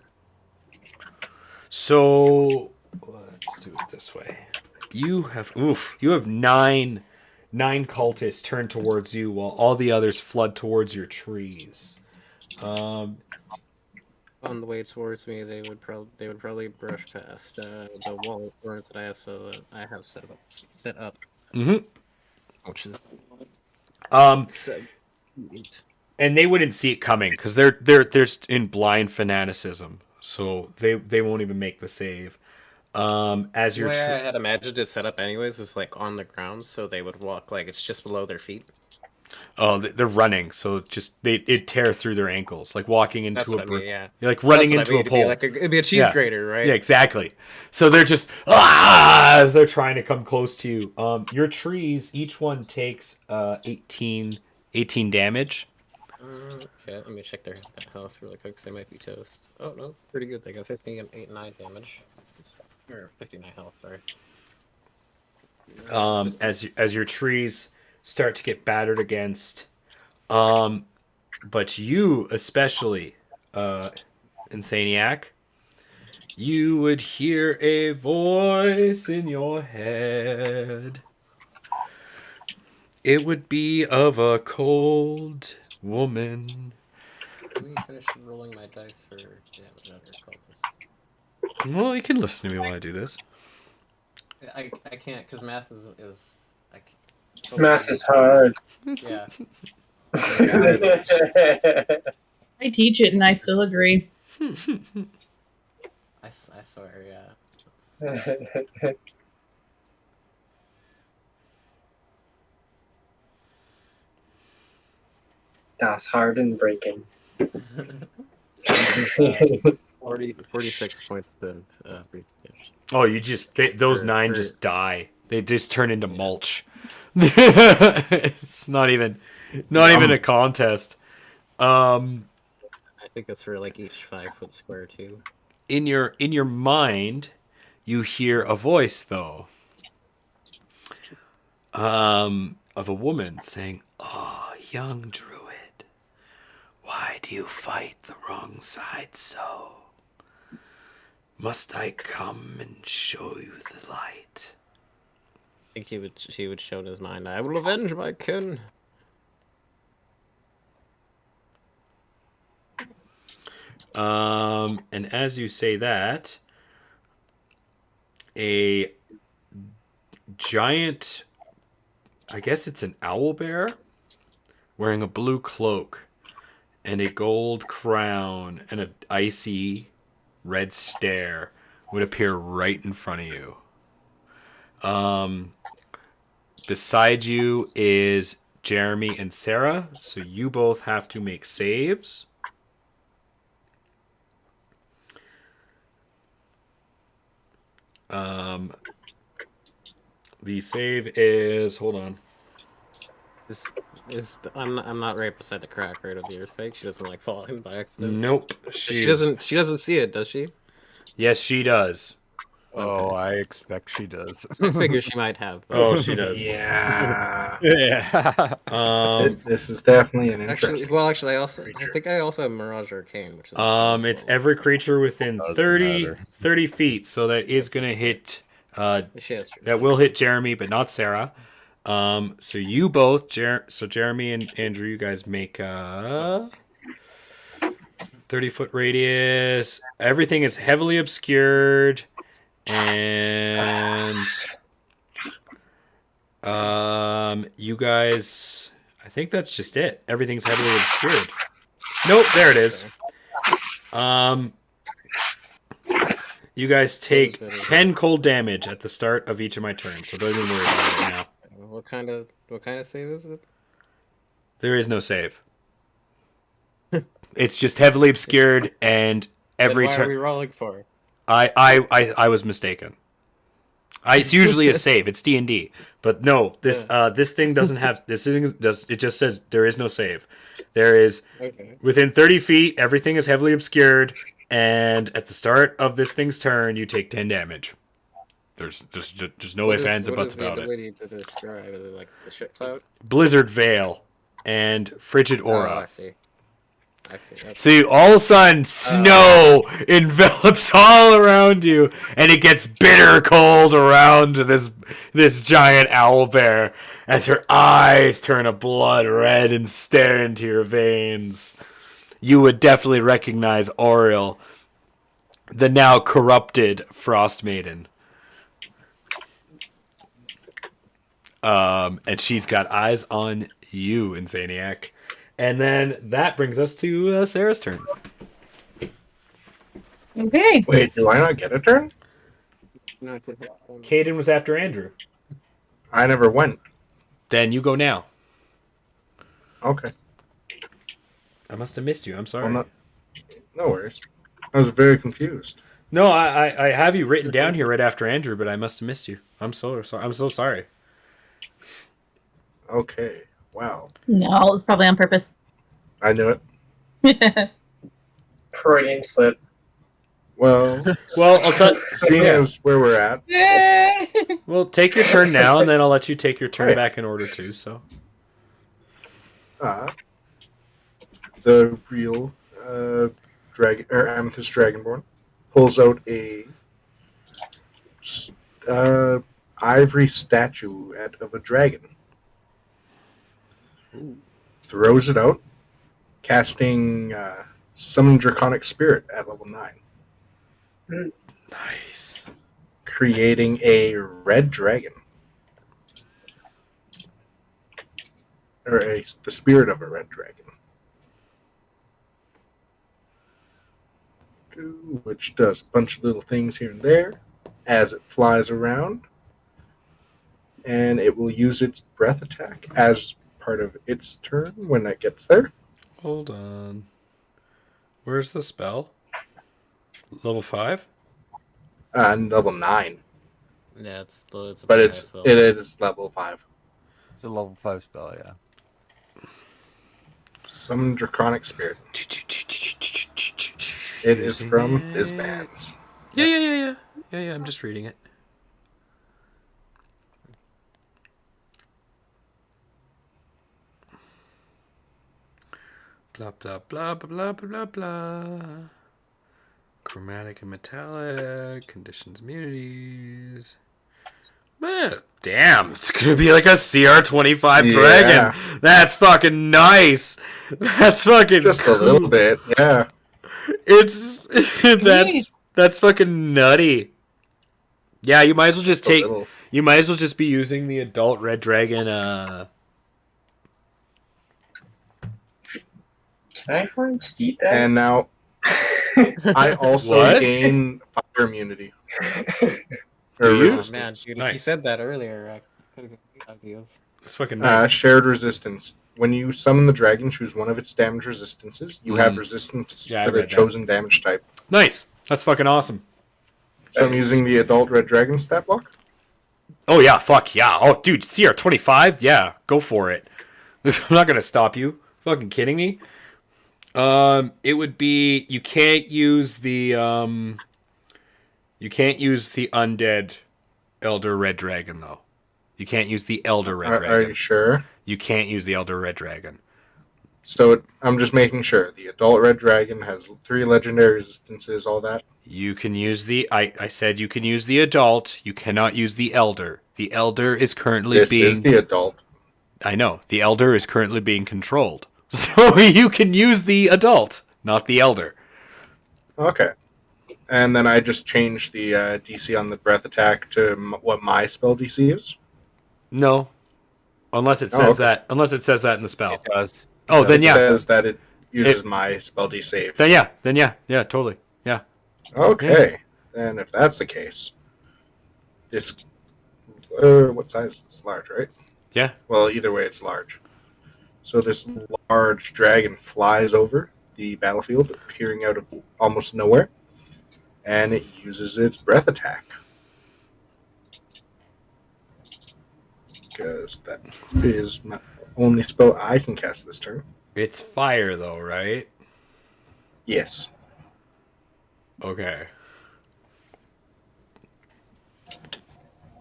So let's do it this way. You have nine cultists turn towards you, while all the others flood towards your trees. On the way towards me, they would probably brush past the wall of thorns that I have set up, Mm-hmm. which is And they wouldn't see it coming because they're in blind fanaticism, so they won't even make the save. As the your way I had imagined it set up, anyways, was like on the ground, so they would walk like it's just below their feet. they're running, so it tear through their ankles, like walking into That's a what I mean, yeah. You're like running That's into what I mean, a pole. it'd be a cheese Yeah. grater, right? Yeah, exactly. So they're just as they're trying to come close to you. Your trees, each one takes 18 damage. Okay, let me check their health really quick, because they might be toast. Oh no, pretty good. They got 15 and 8 and 9 damage. Or 59 health, sorry. As your trees start to get battered against, but you especially, Insaniac, you would hear a voice in your head. It would be of a cold woman. Let me finish rolling my dice for damage on your cultist. Well, you can listen to me while I do this. I can't, because math is I can't. Math is hard. Yeah. I teach it and I still agree. I swear, yeah. Das hard and breaking. 46 points to Oh, you just those For- 9 for- just die. They just turn into mulch. It's not even a contest. I think that's for like each 5-foot square too. In your mind, you hear a voice though. Of a woman saying, "Oh, young druid, why do you fight the wrong side so? Must I come and show you the light?" I think she would show in his mind, "I will avenge my kin." And as you say that, a giant, I guess it's an owl bear, wearing a blue cloak and a gold crown and an icy red stare would appear right in front of you. Beside you is Jeremy and Sarah, so you both have to make saves. The save is, hold on. I'm not right beside the crack right of the earthquake. She doesn't like fall in by accident. Nope. She doesn't see it, does she? Yes, she does. Oh, I expect she does. I figure she might have. But... Oh, she does. Yeah. Yeah. This is definitely an interesting. I think I also have Mirage Arcane, which is It's every creature within Doesn't 30 matter. feet, so that is going to hit She has that will hit Jeremy, but not Sarah. So you both, so Jeremy and Andrew, you guys make a 30-foot radius. Everything is heavily obscured, and you guys, I think that's just it. Everything's heavily obscured. Nope, there it is. You guys take 10 cold damage at the start of each of my turns, so don't even worry about it now. What kind of save is it? There is no save. It's just heavily obscured, and every Then why are we turn. rolling for? I was mistaken. It's usually a save. It's D&D, but no. This thing doesn't have. This thing does. It just says there is no save. There is Okay. within 30 feet. Everything is heavily obscured, and at the start of this thing's turn, you take 10 damage. There's no ifs, ands, or buts about it. What is the ability to describe? Is it like the shit cloud? Blizzard Veil and Frigid Aura. Oh, I see. That's See, all of a sudden, snow envelops all around you, and it gets bitter cold around this giant owl bear as her eyes turn a blood red and stare into your veins. You would definitely recognize Oriel, the now corrupted Frost Maiden. And she's got eyes on you, Insaniac. And then that brings us to Sarah's turn. Okay. Wait, do I not get a turn? Caden was after Andrew. I never went. Then you go now. Okay. I must have missed you. I'm sorry. Well, no worries. I was very confused. No, I have you written down here right after Andrew, but I must have missed you. I'm so sorry. I'm so sorry. Okay. Wow. No, it's probably on purpose. I knew it. Freudian slip. Well, Well, I'll tell. seeing Yeah. as where we're at, Well, take your turn now, and then I'll let you take your turn Right. back in order too. So. the real dragon or Amethyst Dragonborn pulls out a ivory statuette of a dragon. Throws it out, casting Summon Draconic Spirit at level 9. Nice. Creating a red dragon. Or the spirit of a red dragon. Which does a bunch of little things here and there as it flies around. And it will use its breath attack as part of its turn when it gets there. Hold on. Where's the spell? Level 5? And level 9. Yeah, it's a But pretty it high spell. is level 5. It's a level 5 spell, yeah. Some draconic spirit. It is from Fizbands. Yeah. I'm just reading it. Blah blah blah blah blah blah blah. Chromatic and metallic conditions, immunities. Man, damn, it's gonna be like a CR25 dragon. That's fucking nice. That's fucking Just cool. a little bit, yeah. It's that's fucking nutty. Yeah, you might as well just a take. little. You might as well just be using the adult red dragon. Can I find Steve that? And now I also What? gain fire immunity. Do you? Oh, resistance. man, dude, if you Nice. said that earlier, I could have given you ideas. It's fucking nice. Shared resistance. When you summon the dragon, choose one of its damage resistances. You have Mm. resistance Yeah, I to the read that. chosen damage type. Nice. That's fucking awesome. So I'm using the adult red dragon stat block. Oh yeah, fuck yeah. Oh dude, CR25? Yeah, go for it. I'm not gonna stop you. Fucking kidding me? It would be you can't use the undead elder red dragon though. You can't use the elder red Are dragon. you sure? You can't use the elder red dragon. So I'm just making sure. The adult red dragon has 3 legendary resistances, all that. You can use the I said you can use the adult, you cannot use the elder. The elder is currently This being is the adult. I know. The elder is currently being controlled. So you can use the adult, not the elder. Okay. And then I just changed the DC on the breath attack to what my spell DC is. No. Unless it Oh, says okay. that in the spell. It does. Oh, then It yeah. says that it uses my spell DC. Then yeah. Yeah, totally. Yeah. Okay. Then if that's the case, this what size? It's large, right? Yeah. Well, either way, it's large. So this large dragon flies over the battlefield, appearing out of almost nowhere, and it uses its breath attack. Because that is my only spell I can cast this turn. It's fire though, right? Yes. Okay.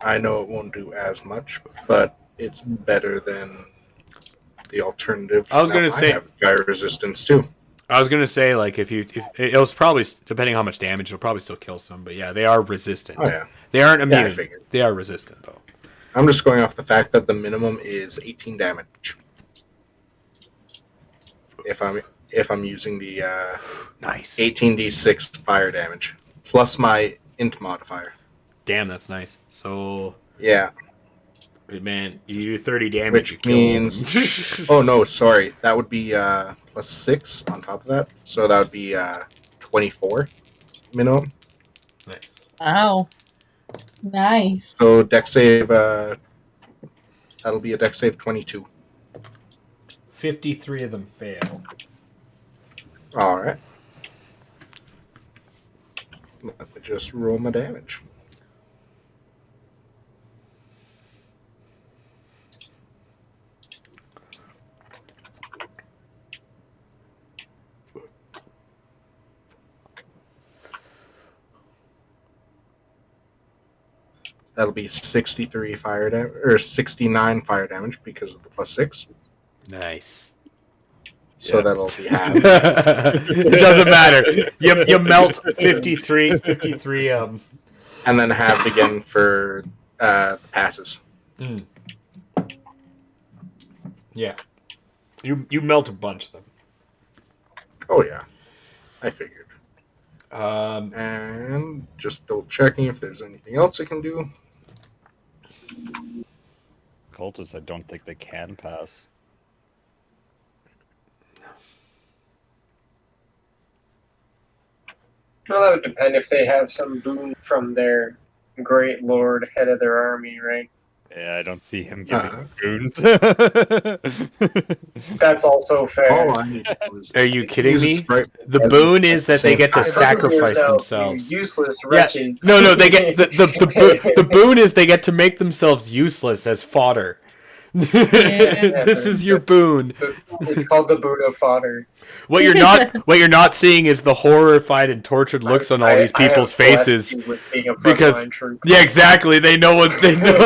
I know it won't do as much, but it's better than the alternative. I was gonna Now, say- I have fire resistance too. I was gonna say like if it was probably depending on how much damage it'll probably still kill some, but yeah, they are resistant. Oh yeah. They aren't Yeah, I immune. figured. They are resistant though. I'm just going off the fact that the minimum is 18 damage. If I'm using the Nice. 18d6 fire damage plus my int modifier. Damn, that's nice. So Yeah. man, you do 30 damage, Which you kill means- them. Oh no, sorry. That would be plus 6 on top of that. So that would be 24 minimum. Nice. Wow. Nice. So deck save that'll be a deck save 22. 53 of them fail. All right. Let me just roll my damage. That'll be 63 fire damage or 69 fire damage because of the plus 6. Nice. So Yeah. that'll be half. It doesn't matter. You melt 53 And then halved again for the passes. yeah. You melt a bunch of them. Oh yeah, I figured. Um And just double checking if there's anything else I can do. Cultists, I don't think they can pass. Well, that would depend if they have some boon from their great lord, head of their army, right? Yeah, I don't see him giving Uh, boons. That's also fair. all I need to do is Are you kidding use me? its fright The presence boon at is the that they same get to time. sacrifice Yourself, themselves. You useless Yeah, wretches. no, they get the boon is they get to make themselves useless as fodder. This is your boon. It's called the Buddha fodder. What you're not seeing is the horrified and tortured looks on all these I have people's blessed faces. you with being a because- frontline trooper. Yeah, exactly. They know what they know.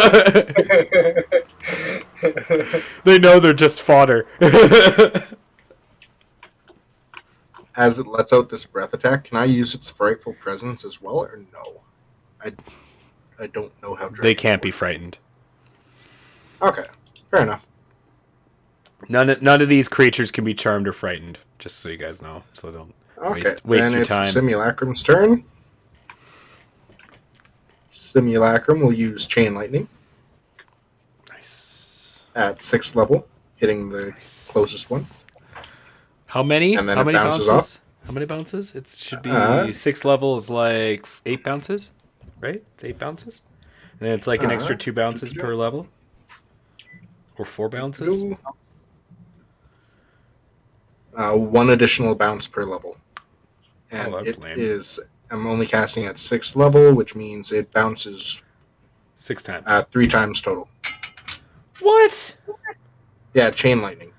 They know they're just fodder. As it lets out this breath attack, can I use its frightful presence as well, or no? I don't know how. They can't be frightened. Okay, fair enough. None of these creatures can be charmed or frightened. Just so you guys know, so don't Okay, waste then your it's time. Simulacrum's turn. Simulacrum will use Chain Lightning Nice. at 6th level, hitting the closest one. How many? And then How it many bounces bounces? off. How many bounces? It should be 6th level is like 8 bounces, right? It's 8 bounces, and then it's like an extra 2 bounces per level, or 4 bounces. One additional bounce per level. And that's it lame. is. I'm only casting at 6th level, which means it bounces 6 times. 3 times total. What? Yeah, Chain Lightning.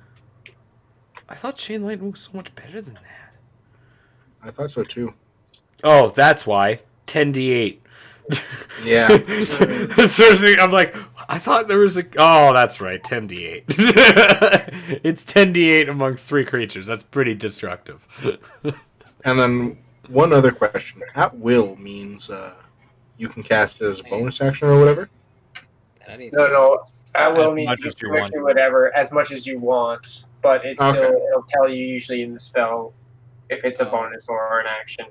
I thought Chain Lightning was so much better than that. I thought so too. Oh, that's why. 10d8. Yeah. Seriously, I'm like, I thought there was a. Oh, that's right, 10d8. It's 10d8 amongst 3 creatures. That's pretty destructive. And then one other question. At will means you can cast it as a bonus action or whatever. No. I will As mean much you as you can want. do whatever, as much as you want, but it's Okay. still it'll tell you usually in the spell if it's a bonus or an action.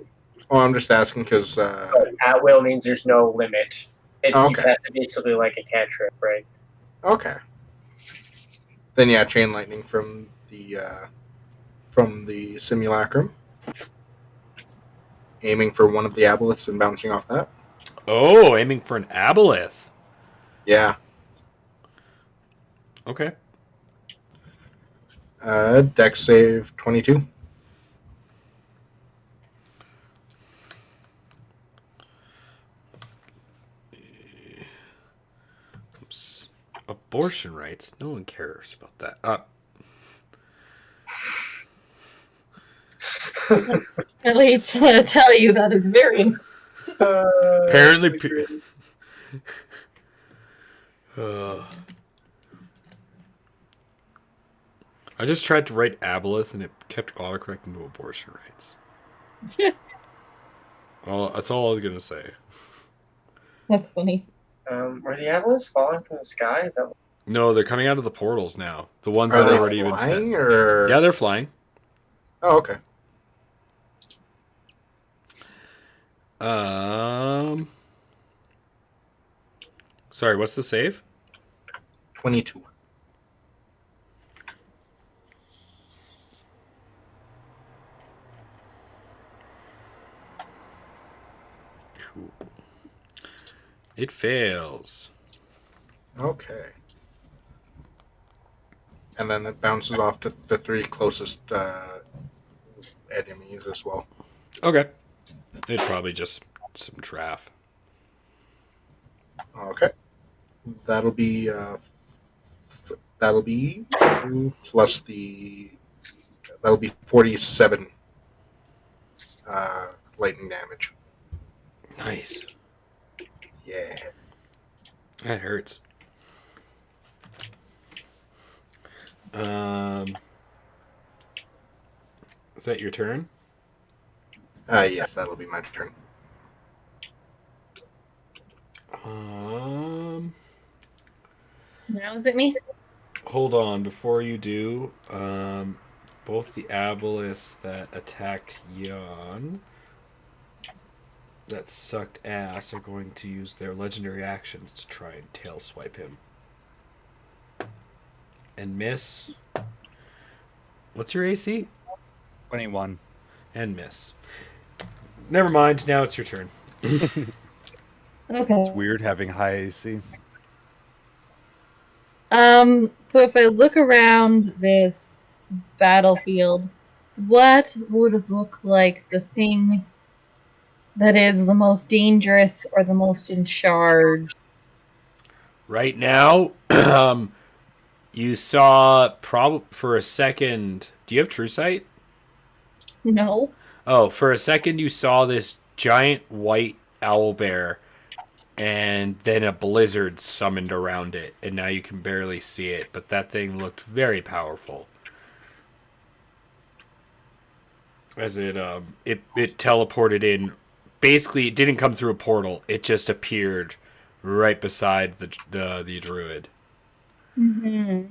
Oh, I'm just asking because But at will means there's no limit. You Okay. cast it basically like a cantrip, right? okay. Then yeah, Chain Lightning from the Simulacrum, aiming for one of the aboleths and bouncing off that. Oh, aiming for an aboleth. Yeah. Okay. Dex save 22. Oops. Abortion rights. No one cares about that. Really trying to tell you that is very. Apparently. I just tried to write aboleth and it kept autocorrecting to abortion rights. Well, that's all I was gonna say. That's funny. Were the aboleths falling from the sky? Is that No, they're coming out of the portals now. The ones Are that they already flying been or? Yeah, they're flying. Oh, okay. Sorry, what's the save? 22. Cool. It fails. Okay. And then it bounces off to the 3 closest enemies as well. Okay. It's probably just some draft. Okay. That'll be plus the that'll be 47 lightning damage. Nice. Yeah. That hurts. Is that your turn? Yes, that'll be my turn. Now is it me? Hold on, before you do, both the aboleths that attacked Jan that sucked ass are going to use their legendary actions to try and tail swipe him. And miss. What's your AC? 21. And miss. Never mind, now it's your turn. Okay. It's weird having high AC. So if I look around this battlefield, what would look like the thing that is the most dangerous or the most in charge? Right now, you saw for a second. Do you have True Sight? No. Oh, for a second you saw this giant white owl bear, and then a blizzard summoned around it, and now you can barely see it. But that thing looked very powerful. As it teleported in. Basically, it didn't come through a portal. It just appeared right beside the druid. Hmm.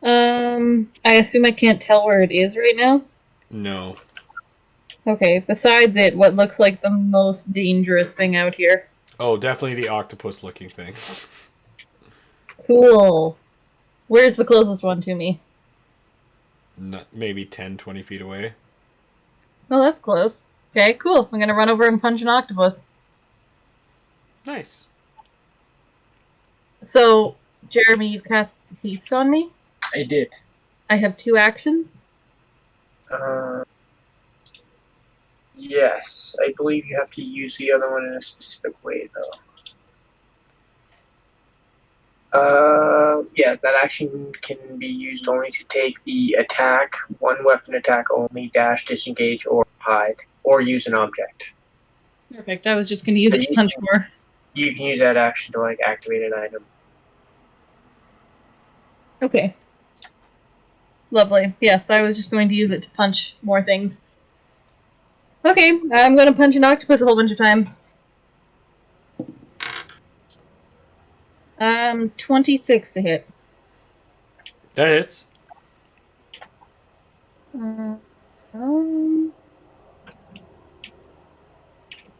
I assume I can't tell where it is right now. No. Okay, besides it, what looks like the most dangerous thing out here? Oh, definitely the octopus-looking things. Cool. Where's the closest one to me? Maybe 10, 20 feet away. Oh, that's close. Okay, cool. I'm gonna run over and punch an octopus. Nice. So, Jeremy, you cast haste on me? I did. I have 2 actions? Yes, I believe you have to use the other one in a specific way, though. Yeah, that action can be used only to take the attack, one weapon attack only, dash, disengage, or hide, or use an object. Perfect. I was just gonna use it to punch more. You can use that action to like activate an item. Okay. Lovely. Yes, I was just going to use it to punch more things. Okay, I'm gonna punch an octopus a whole bunch of times. 26 to hit. That hits.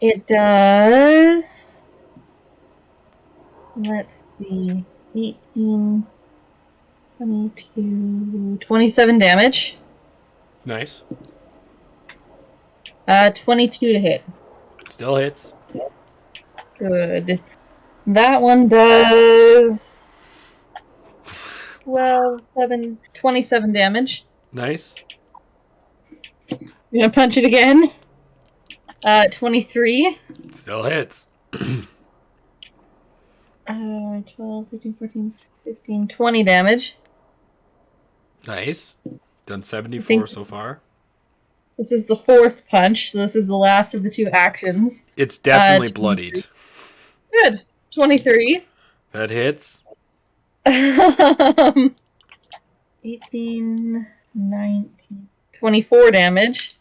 It does. Let's see. 18, 22, 27 damage. Nice. 22 to hit. Still hits. Good. That one does 27 damage. Nice. I'm gonna punch it again. 23. Still hits. 12, 13, 14, 15, 20 damage. Nice. Done 74 think- so far. This is the 4th punch, so this is the last of the 2 actions. It's definitely 23. bloodied. Good. 23. That hits. 18, 19, 24 damage.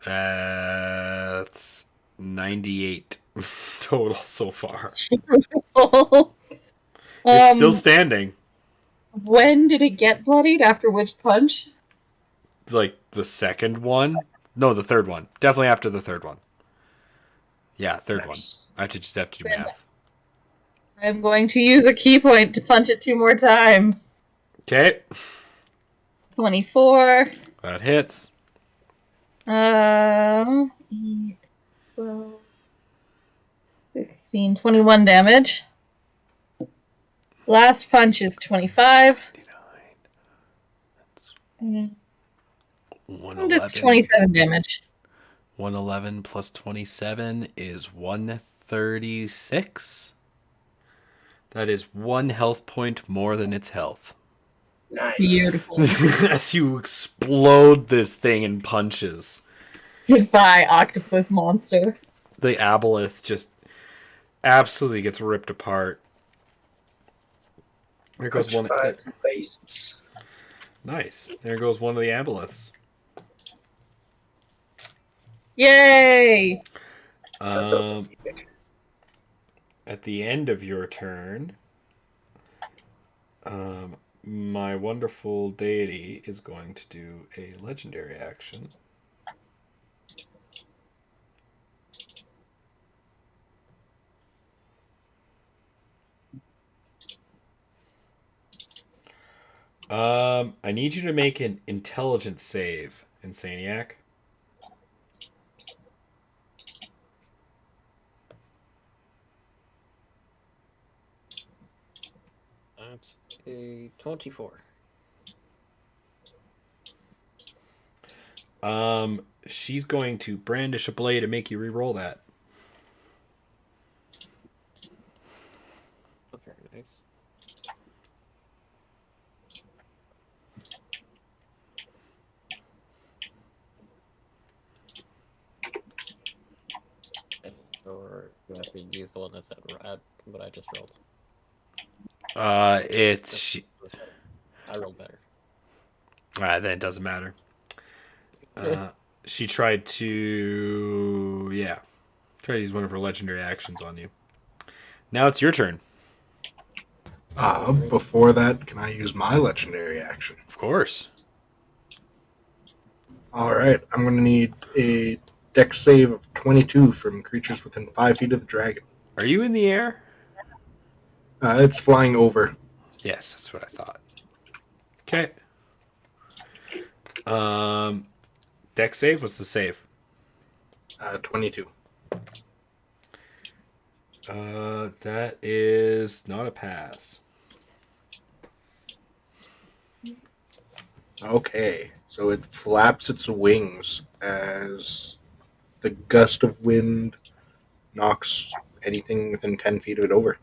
That's 98 total so far. It's still standing. When did it get bloodied? After which punch? Like the second one? No, the third one. Definitely after the third one. Yeah, third Nice. one. I just have to do math. I'm going to use a key point to punch it 2 more times. Okay. 24. That hits. 8, 12, 16, 21 damage. Last punch is 25. And 111. it's 27 damage. 111 plus 27 is 136. That is 1 health point more than its health. Nice. Beautiful. As you explode this thing in punches. Goodbye, octopus monster. The aboleth just absolutely gets ripped apart. There goes one. Punch 5 faces. Nice. There goes one of the aboleths. Yay! That's also Um, good. at the end of your turn, my wonderful deity is going to do a legendary action. I need you to make an intelligence save, Insaniac. That's a 24. She's going to brandish a blade and make you re-roll that. Very nice. Or you have to use the one that's at what I just rolled. I rolled better. Then it doesn't matter. She tried to use one of her legendary actions on you. Now it's your turn. Before that, can I use my legendary action? Of course. All right, I'm going to need a dex save of 22 from creatures within 5 feet of the dragon. Are you in the air? It's flying over. Yes, that's what I thought. Okay. Dex save? What's the save? 22. That is not a pass. Okay, so it flaps its wings as the gust of wind knocks anything within 10 feet of it over.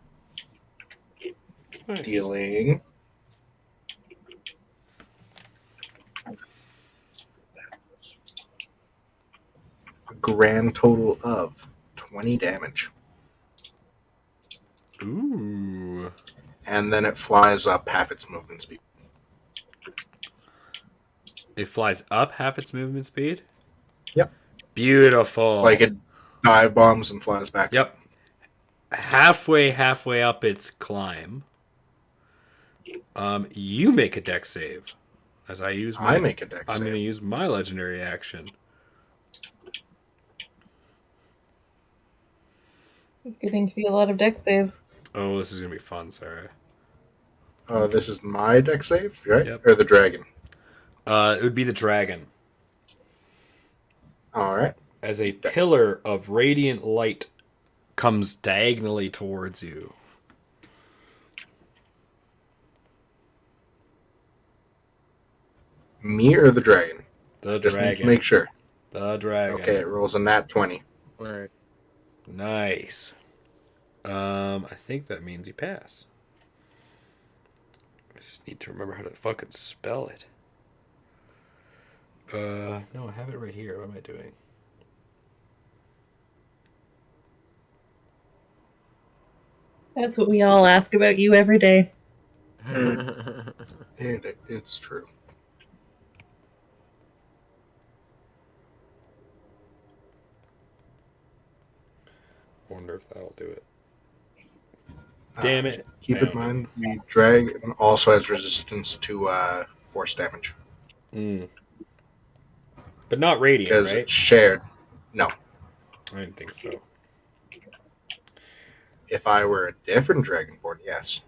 Nice. Dealing a grand total of 20 damage. Ooh. And then it flies up half its movement speed. It flies up half its movement speed? Yep. Beautiful. Like it dive bombs and flies back. Yep. Halfway up its climb. You make a dex save. As I use I make a dex I'm save. going to use my legendary action. It's getting to be a lot of deck saves. Oh, this is going to be fun, Sarah. This is my dex save, right? Yep. Or the dragon? It would be the dragon. All right. As a pillar of radiant light comes diagonally towards you. Me or the dragon? The Just need to dragon. make sure. The dragon. Okay, it rolls a nat 20. Alright. Nice. I think that means you pass. I just need to remember how to fucking spell it. No, I have it right here. What am I doing? That's what we all ask about you every day. It's true. Wonder if that'll do it. Damn it. Keep in mind, the dragon also has resistance to force damage. But not radiant, Because right? it's shared. No. I didn't think so. If I were a different dragonborn, yes.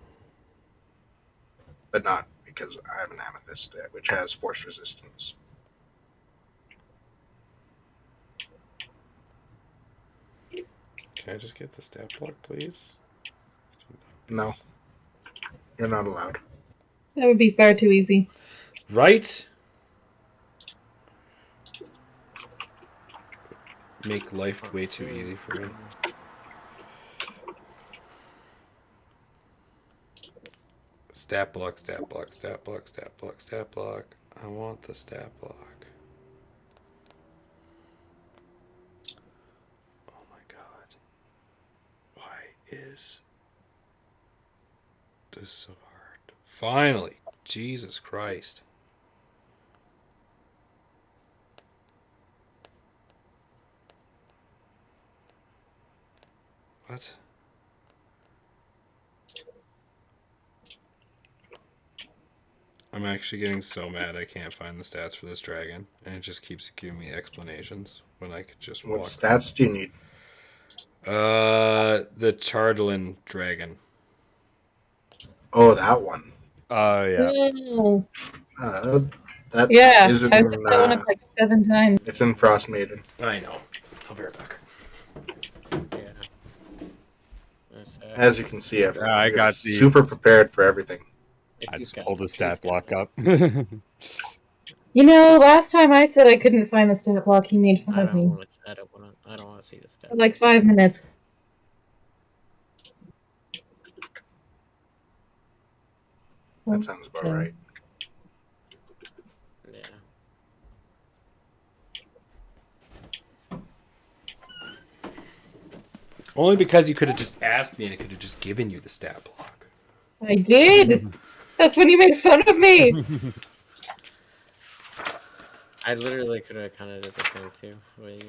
But not because I have an amethyst, which has force resistance. Can I just get the stat block, please? No. You're not allowed. That would be far too easy. Right? Make life way too easy for me. Stat block, stat block, stat block, stat block, stat block. I want the stat block. Oh my god. Why is this so hard? Finally. Jesus Christ. What? I'm actually getting so mad I can't find the stats for this dragon, and it just keeps giving me explanations when I could just What walk. stats do you need? The Chardalin dragon. Oh, that one. Oh, yeah. Oh, That yeah, isn't I've picked that one up like 7 times. it's in Frost Maiden. I know. I'll be right back. Yeah. As you can see, I got the- super prepared for everything. if I he's just got pulled the it, stat he's block got up. You know, last time I said I couldn't find the stat block, he made it. fun of me. I don't want to see the stat. For like 5 minutes. That sounds about right. Yeah. Only because you could have just asked me and I could have just given you the stat block. I did! That's when you made fun of me! I literally could have kind of did the same too. Where you...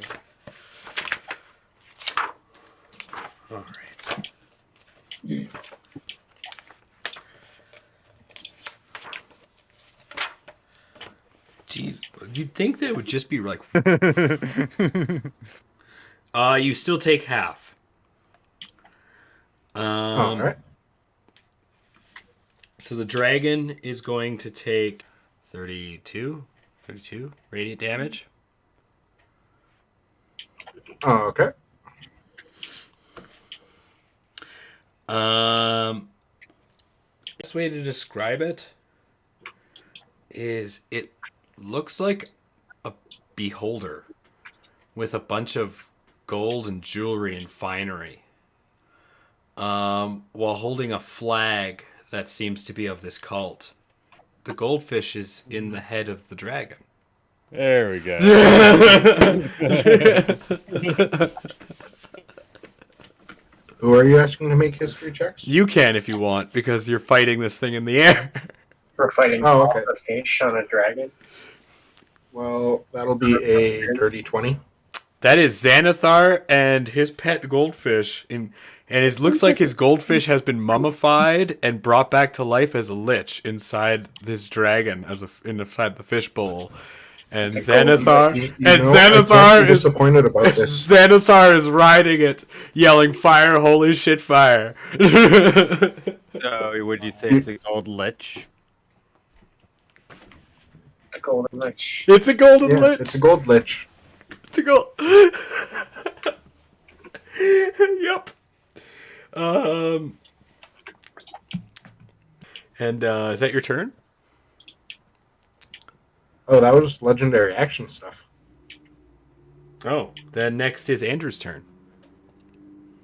All right. Jeez, you'd think that would just be like, you still take half. All right. So the dragon is going to take 32 radiant damage. Oh, okay. Best way to describe it is it looks like a beholder with a bunch of gold and jewelry and finery, while holding a flag that seems to be of this cult. The goldfish is in the head of the dragon. There we go. Who are you asking to make history checks? You can if you want, because you're fighting this thing in the air. We're fighting Oh, off okay. a fish on a dragon. Well, that'll be a dirty 20. That is Xanathar and his pet goldfish. And it looks like his goldfish has been mummified and brought back to life as a lich inside this dragon, inside the fish bowl. And Xanathar, I can't be disappointed about this. Xanathar is riding it, yelling, "Fire! Holy shit! Fire!" So, would you say it's a gold lich? The golden lich. It's a golden Yeah, lich. it's a gold lich. It's a gold. Yep. And is that your turn? Oh, that was legendary action stuff. Oh, then next is Andrew's turn.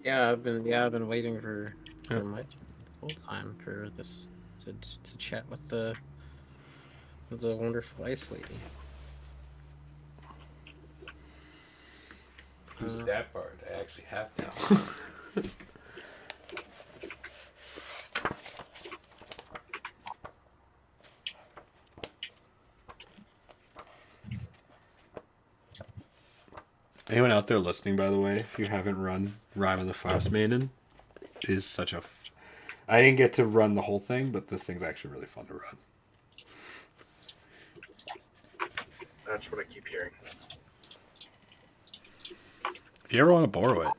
Yeah, I've been waiting for Yeah. my turn this whole time for this to chat with the wonderful ice lady. Who's that part? I actually have now. Anyone out there listening, by the way, if you haven't run Rime of the Frost Maiden, it is such a... I didn't get to run the whole thing, but this thing's actually really fun to run. That's what I keep hearing. If you ever want to borrow it.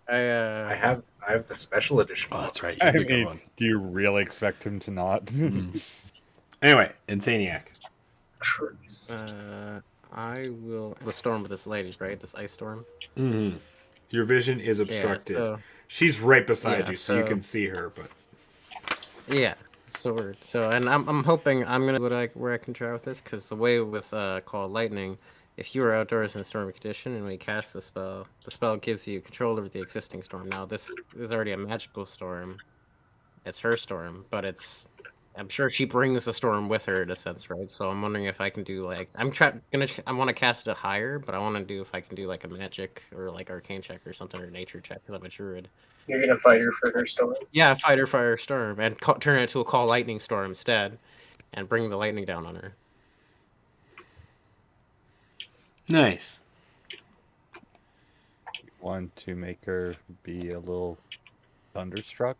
I have the special edition. Oh, that's right. You I have a good mean, one. do you really expect him to not? Anyway, Insaniac. I will the storm with this lady, right? This ice storm. Mm-hmm. Your vision is Yeah, obstructed. so, She's right beside Yeah, you, so you so- can see her. But yeah, sword. So, and I'm hoping I'm gonna where I can try with this, because the way with Call Lightning, if you are outdoors in a stormy condition and we cast the spell gives you control over the existing storm. Now this is already a magical storm. It's her storm, but I'm sure she brings the storm with her in a sense, right? So I'm wondering if I can do like I want to cast it higher, but I want to do if I can do like a magic or like arcane check or something or nature check because I'm a druid. You're gonna fight her for her storm. Yeah, fighter fire storm and turn it into a call lightning storm instead, and bring the lightning down on her. nice. Want to make her be a little thunderstruck?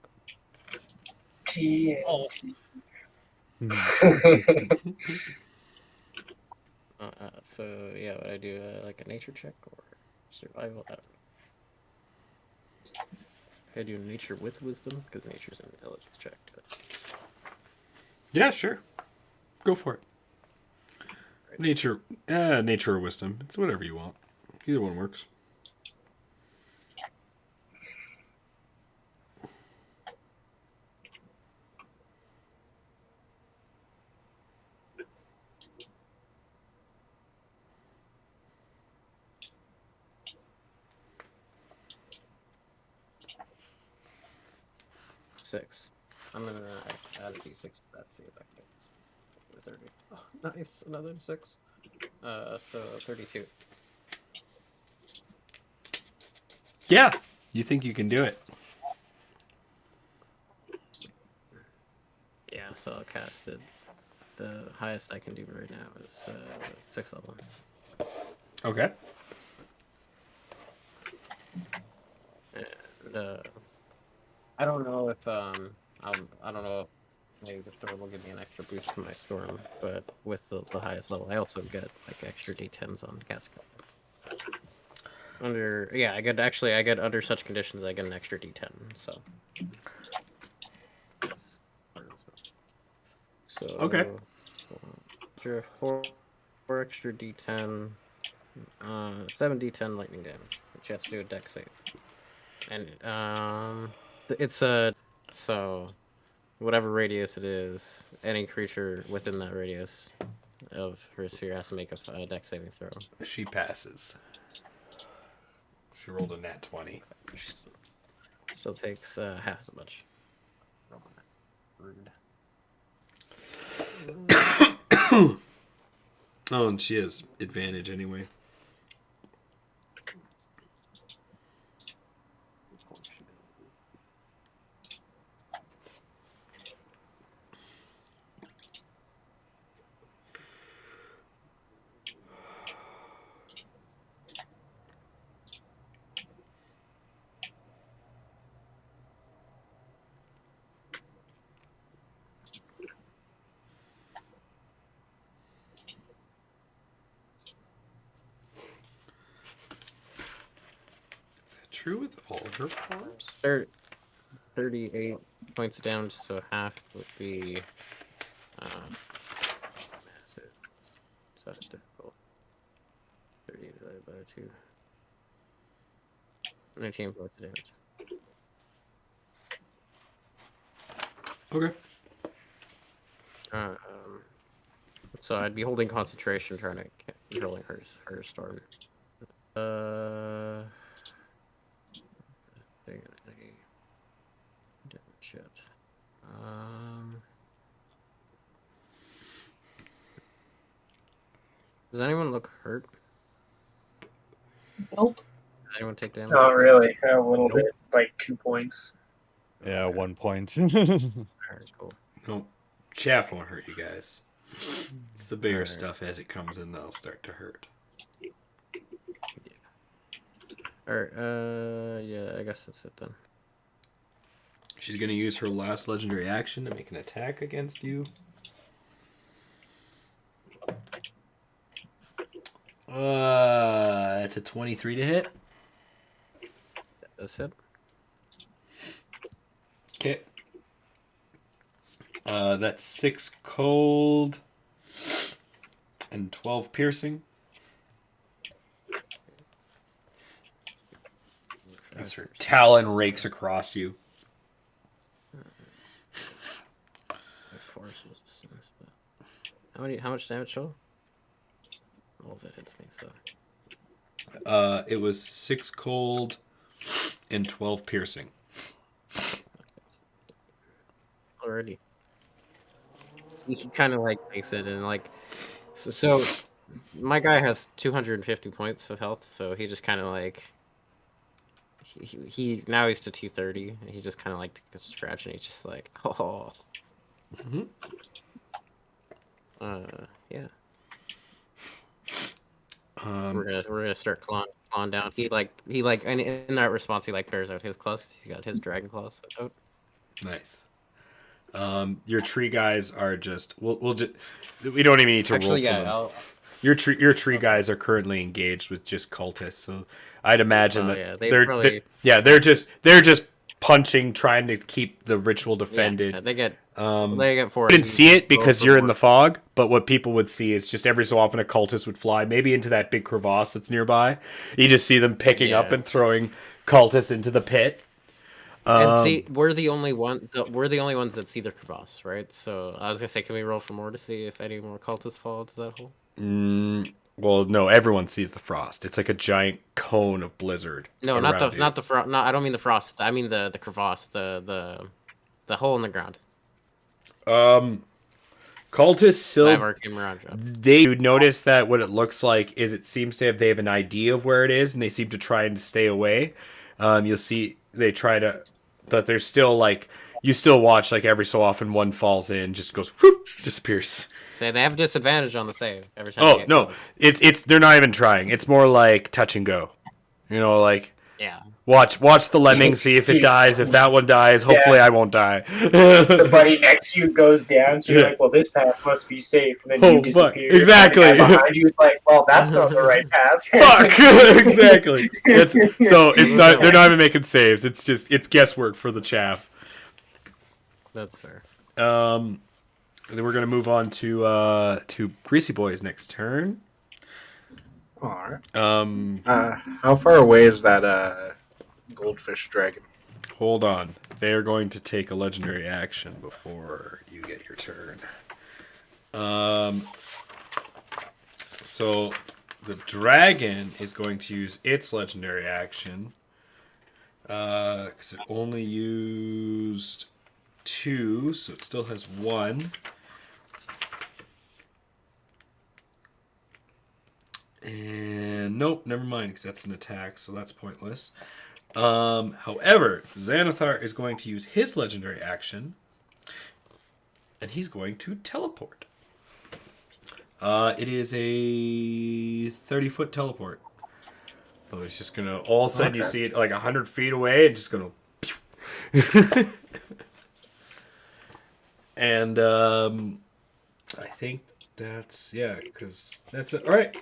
So yeah, would I do like a nature check or survival? I don't know. I do nature with wisdom because nature's an intelligence check. But... Yeah, sure. Go for it. Nature or wisdom. It's whatever you want. Either one works. d6. I'm gonna add a d6 to that. See if I can get 30. Oh, nice, another 6. So 32. Yeah, you think you can do it? Yeah, so I'll cast it. The highest I can do right now is 6th level. Okay. And, I don't know if I don't know if maybe the storm will give me an extra boost to my storm, but with the highest level, I also get like extra d10s on cast. I get under such conditions I get an extra d10. So Okay. Four extra d10, 7 d10 lightning damage, which you have to do a dex save. And it's so whatever radius it is, any creature within that radius of her sphere has to make a dex saving throw. She passes. She rolled a nat 20. Still takes half as much. Rude. Oh, and she has advantage anyway. True with all of her forms? 38 points of damage, so half would be massive. So that's difficult. 30 divided by 2. 19 points of damage. Okay. So I'd be holding concentration, trying to controlling her storm. Shit. Does anyone look hurt? Nope. Does anyone take damage? Not really. A little bit, like 2 points. Yeah, 1 point. Alright, cool. No, chaff won't hurt you guys. It's the bigger Alright. stuff as it comes in that'll start to hurt. Alright, yeah, I guess that's it then. She's going to use her last legendary action to make an attack against you. That's a 23 to hit. That's it. Okay. That's 6 cold and 12 piercing. As her talon rakes across you. Force resistance, but how much damage total? All of it hits me, so It was 6 cold and 12 piercing. already. He kind of like takes it and like so my guy has 250 points of health, so he just kind of like he now he's to 230 and he just kind of like takes a stretch and he's just like, oh. Mm-hmm. Yeah. Um, We're gonna start clawing down. He in that response he like bears out his claws. He got his dragon claws out. Nice. Your tree guys are just we'll just we don't even need to Actually, roll for them. Your tree guys are currently engaged with just cultists, so I'd imagine that yeah, they're just punching, trying to keep the ritual defended. Yeah, they get You 4. didn't see it because you're in the fog, but what people would see is just every so often a cultist would fly, maybe into that big crevasse that's nearby. You just see them picking up Yeah. and throwing cultists into the pit. And see, we're the only ones that see the crevasse, right? So I was gonna say, can we roll for more to see if any more cultists fall into that hole? Well, no, everyone sees the frost. It's like a giant cone of blizzard. No, around you. not the frost. No, I don't mean the frost. I mean the crevasse. The hole in the ground. Cultists I still have Arcane Mirage up. they would notice that what it looks like is it seems to have they have an idea of where it is and they seem to try and stay away. You'll see they try to, but there's still like you still watch like every so often one falls in, just goes whoop, disappears. Say they have disadvantage on the save every time. Oh they get no, close. it's they're not even trying. It's more like touch and go. You know, like Yeah. watch the lemming, see if it dies. If that one dies, hopefully I won't die. The buddy next to you goes down, so you're like, well, this path must be safe, and then Oh, you fuck. disappear. Exactly. And the guy behind you is like, well, that's not the right path. Fuck. Exactly. It's not. They're not even making saves. It's guesswork for the chaff. That's fair. And then we're gonna move on to Greasy Boy's next turn. All right. How far away is that goldfish dragon? Hold on. They are going to take a legendary action before you get your turn. So the dragon is going to use its legendary action. Because it only used 2, so it still has 1. And nope, never mind, because that's an attack, so that's pointless. However, Xanathar is going to use his legendary action, and he's going to teleport. It is a 30-foot teleport. So it's just gonna all of a sudden you see it like 100 feet away, and just gonna. And I think that's because that's it. All right.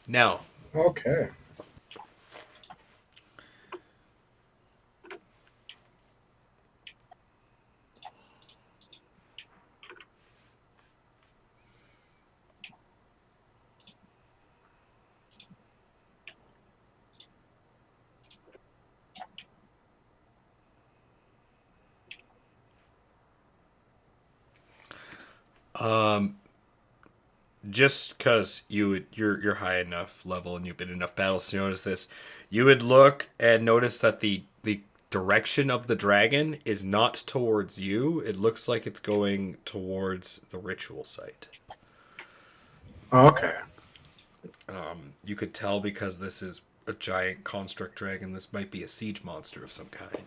Now. Okay. Just because you're high enough level and you've been in enough battles to notice this, you would look and notice that the direction of the dragon is not towards you. It looks like it's going towards the ritual site. Okay. You could tell because this is a giant construct dragon. This might be a siege monster of some kind.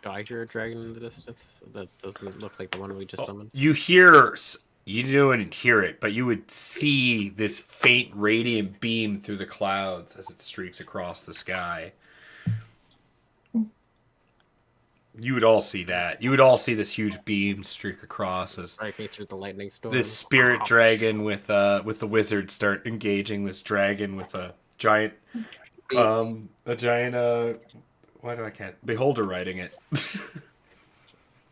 Do I hear a dragon in the distance? That doesn't look like the one we just summoned. You don't hear it, but you would see this faint radiant beam through the clouds as it streaks across the sky. You would all see that. You would all see this huge beam streak across as Breaking through the lightning storm. this spirit dragon with the wizard start engaging this dragon with a giant beholder riding it.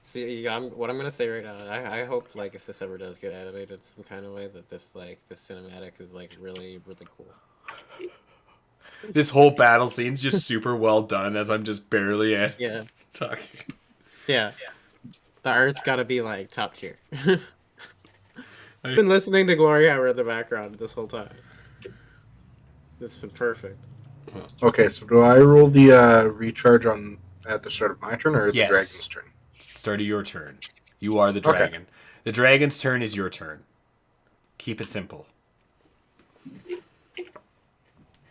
See, what I'm gonna say right now. I hope like if this ever does get animated some kind of way, that this cinematic is like really really cool. This whole battle scene's just super well done as I'm just barely Yeah, talking. yeah. The art's gotta be like top tier. I've been listening to Glory Hammer in the background this whole time. It's been perfect. Okay, so do I roll the recharge at the start of my turn or Yes. the dragon's turn? Start of your turn. You are the Okay. dragon. The dragon's turn is your turn. Keep it simple.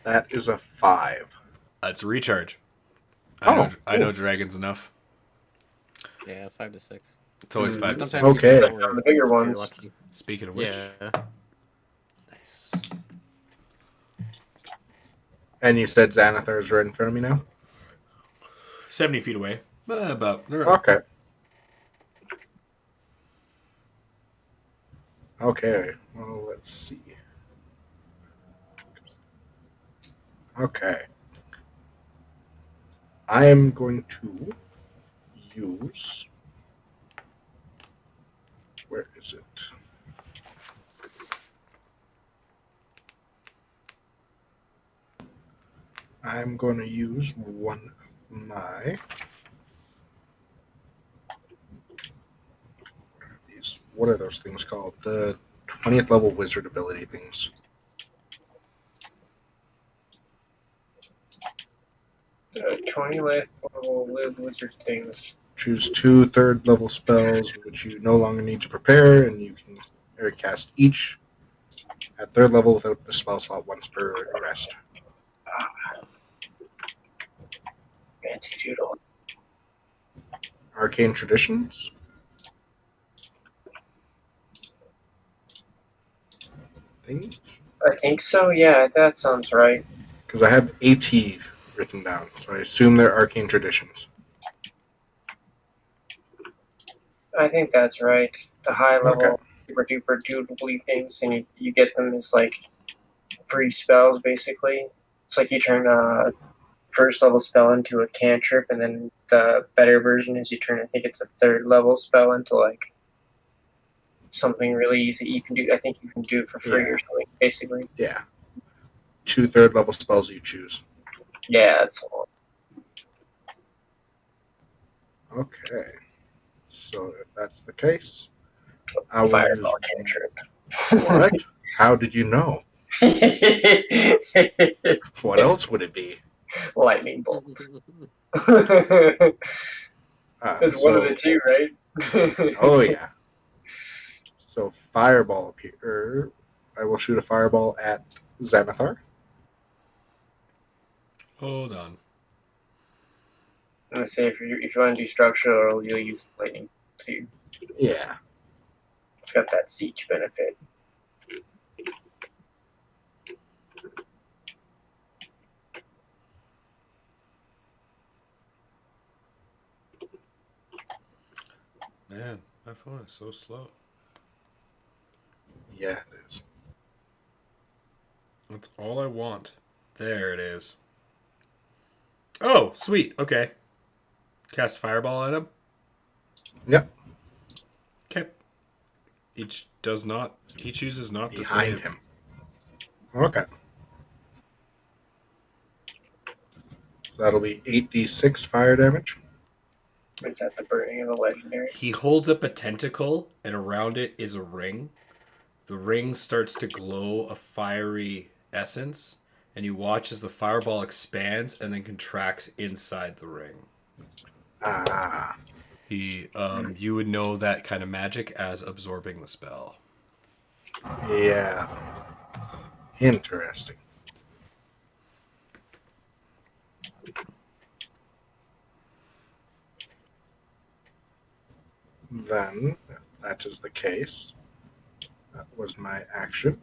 That is a 5. It's a recharge. Oh, I know dragons enough. Yeah, 5 to 6. It's always 5 to 6. Sometimes Okay. you're The bigger you're ones. lucky. Speaking of which, Yeah. nice. And you said Xanathar is right in front of me now? 70 feet away. About. Okay. Okay, well, let's see. Okay. I am going to use... Where is it? I'm going to use one of my... What are those things called? The 20th level wizard ability things. 20 last level live wizard things. Choose 2 third-level spells, which you no longer need to prepare, and you can cast each at third level without the spell slot once per rest. Anti-doodle. Arcane Traditions. I think so, yeah, that sounds right. Because I have AT written down, so I assume they're Arcane Traditions. I think that's right. The high level Okay. super duper doodly things, and you get them as like free spells basically. It's like you turn a first level spell into a cantrip, and then the better version is you turn, I think it's a third level spell into like something really easy you can do. I think you can do it for free Yeah. or something, basically. Yeah. 2 third-level spells you choose. Yeah, that's the one. Okay. So if that's the case, I will Fireball use... cantrip. What? How did you know? What else would it be? Lightning bolt. Uh, It's one of the two, right? Oh, yeah. So fireball appear. I will shoot a fireball at Xanathar. Hold on. I'm gonna say if you want to do structural, you'll use lightning too. Yeah. It's got that siege benefit. Man, my phone is so slow. Yeah, it is. That's all I want. There it is. Oh, sweet. Okay. Cast fireball at him. Yep. Okay. He chooses not to Behind save. him. Okay. So that'll be 8d6 fire damage. It's at the burning of a legendary. He holds up a tentacle, and around it is a ring. The ring starts to glow a fiery essence, and you watch as the fireball expands and then contracts inside the ring. Ah. You would know that kind of magic as absorbing the spell. Yeah. Interesting. Then, if that is the case, that was my action.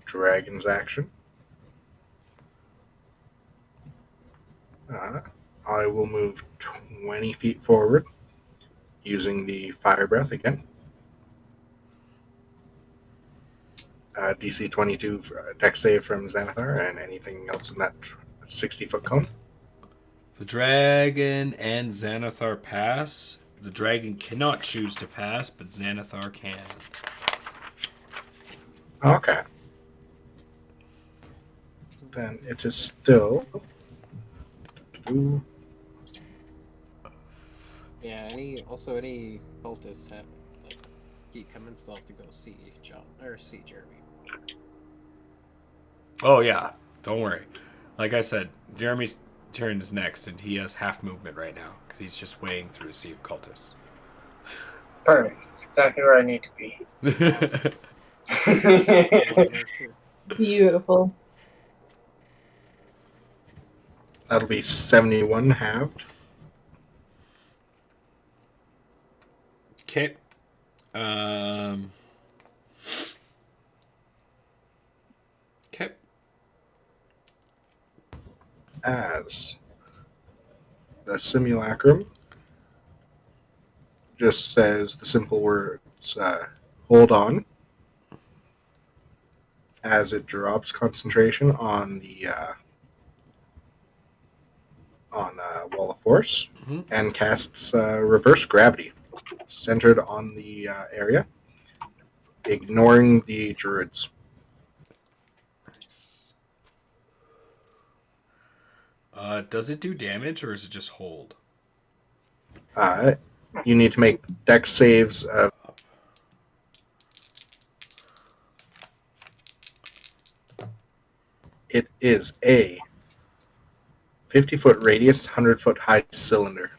Dragon's action. I will move 20 feet forward using the fire breath again. DC 22 dex save from Xanathar, and anything else in that 60-foot cone. The dragon and Xanathar pass. The dragon cannot choose to pass, but Xanathar can. Okay. Then it is still... Yeah, any cultists have keep coming, still have to go see John or see Jeremy. Oh yeah, don't worry. Like I said, Jeremy's turn is next, and he has half movement right now because he's just weighing through a sea of cultists. Perfect. It's exactly where I need to be. Beautiful. That'll be 71 halved. Okay. Okay. As the simulacrum just says the simple words, hold on, as it drops concentration on the Wall of Force, Mhm. and casts reverse gravity centered on the area, ignoring the druids. Does it do damage, or is it just hold? You need to make dex saves of It is a 50-foot radius, 100-foot high cylinder.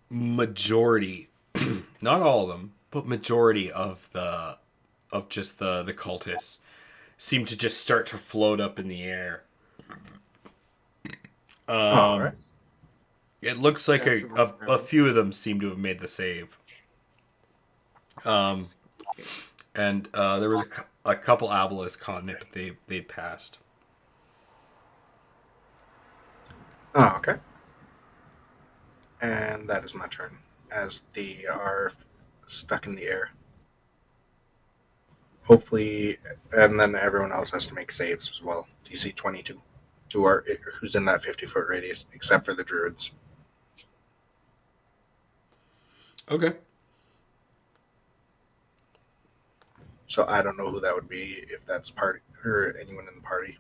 Majority, not all of them, but majority of the cultists seem to just start to float up in the air. All right. It looks like That's a few of them seem to have made the save. And there was a couple obelisk on it they'd passed. Oh, okay. And that is my turn, as they are stuck in the air. Hopefully, and then everyone else has to make saves as well. DC 22, who's in that 50-foot radius, except for the druids. Okay. So I don't know who that would be, if that's party or anyone in the party.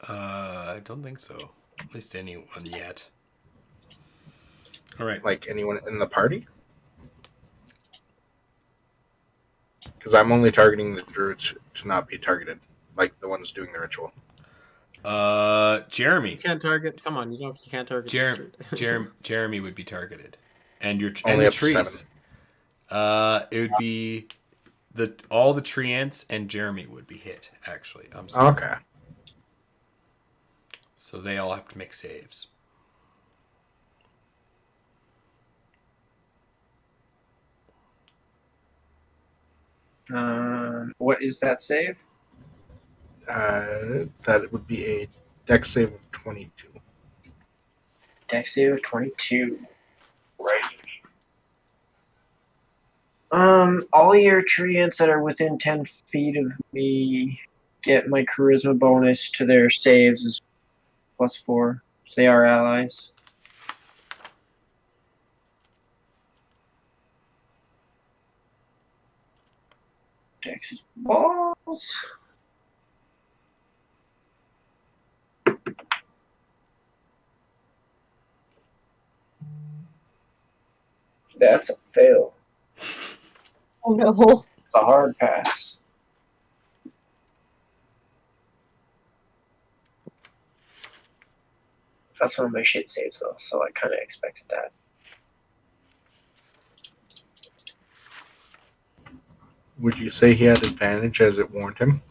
I don't think so. At least anyone yet. All right. Like anyone in the party? Because I'm only targeting the druids to not be targeted, like the ones doing the ritual. Jeremy. You can't target. Come on, you can't target. Jeremy would be targeted, and Only the up to trees. 7. It would be all the tree ants and Jeremy would be hit. Actually, I'm sorry. Okay. So they all have to make saves. What is that save? That would be a dex save of 22. Dex save of 22. Right. All your tree ants that are within 10 feet of me get my charisma bonus to their saves is +4. So they are allies. Dex is balls. That's a fail. Oh no. It's a hard pass. That's one of my shit saves, though, so I kind of expected that. Would you say he had advantage as it warned him?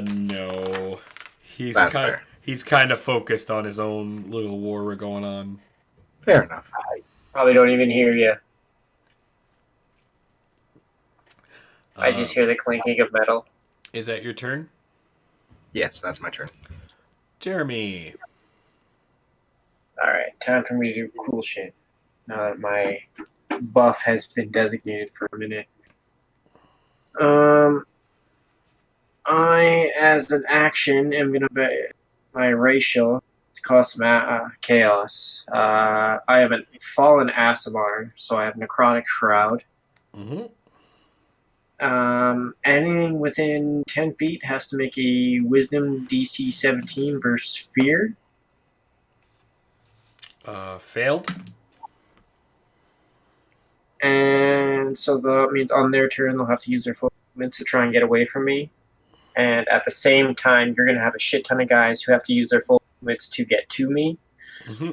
No. That's fair. He's kind of focused on his own little war we're going on. Fair enough. Probably don't even hear you. I just hear the clinking of metal. Is that your turn? Yes, that's my turn. Jeremy. Alright, time for me to do cool shit. Now that my buff has been designated for a minute. I, as an action, am going to be my racial. It's cost chaos. I have a fallen Aasimar, so I have necrotic shroud. Mm-hmm. Anything within 10 feet has to make a wisdom DC 17 versus fear. Failed. And so that means on their turn, they'll have to use their full movements to try and get away from me. And at the same time, you're going to have a shit ton of guys who have to use their full movements to get to me. Mm-hmm.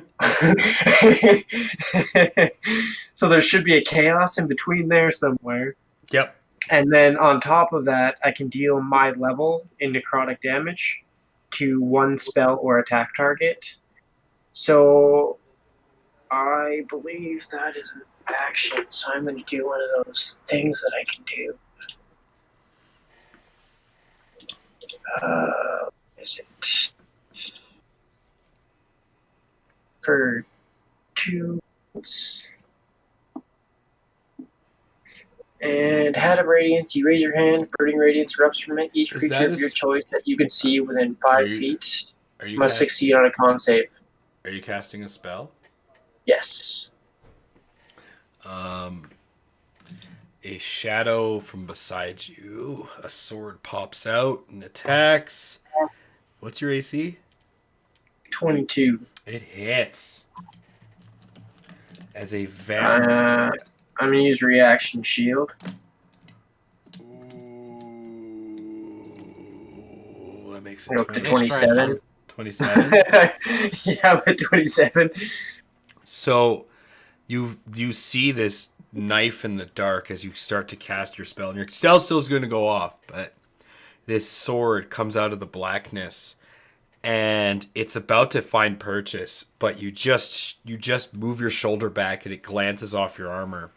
So there should be a chaos in between there somewhere. Yep. And then on top of that, I can deal my level in necrotic damage to one spell or attack target. So I believe that is an action. So I'm going to do one of those things that I can do. Is it for 2? And Hat of Radiance, you raise your hand, burning radiance erupts from it. Each creature of your choice that you can see within 5 feet must succeed on a con save. Are you casting a spell? Yes. a shadow from beside you. A sword pops out and attacks. What's your AC? 22. It hits. As a vamp. I'm gonna use reaction shield. Ooh, that makes it Go up to 20. Let's try 27. some. 27. Yeah, but 27. So you see this knife in the dark as you start to cast your spell, and your still's going to go off, but this sword comes out of the blackness, and it's about to find purchase, but you just move your shoulder back, and it glances off your armor,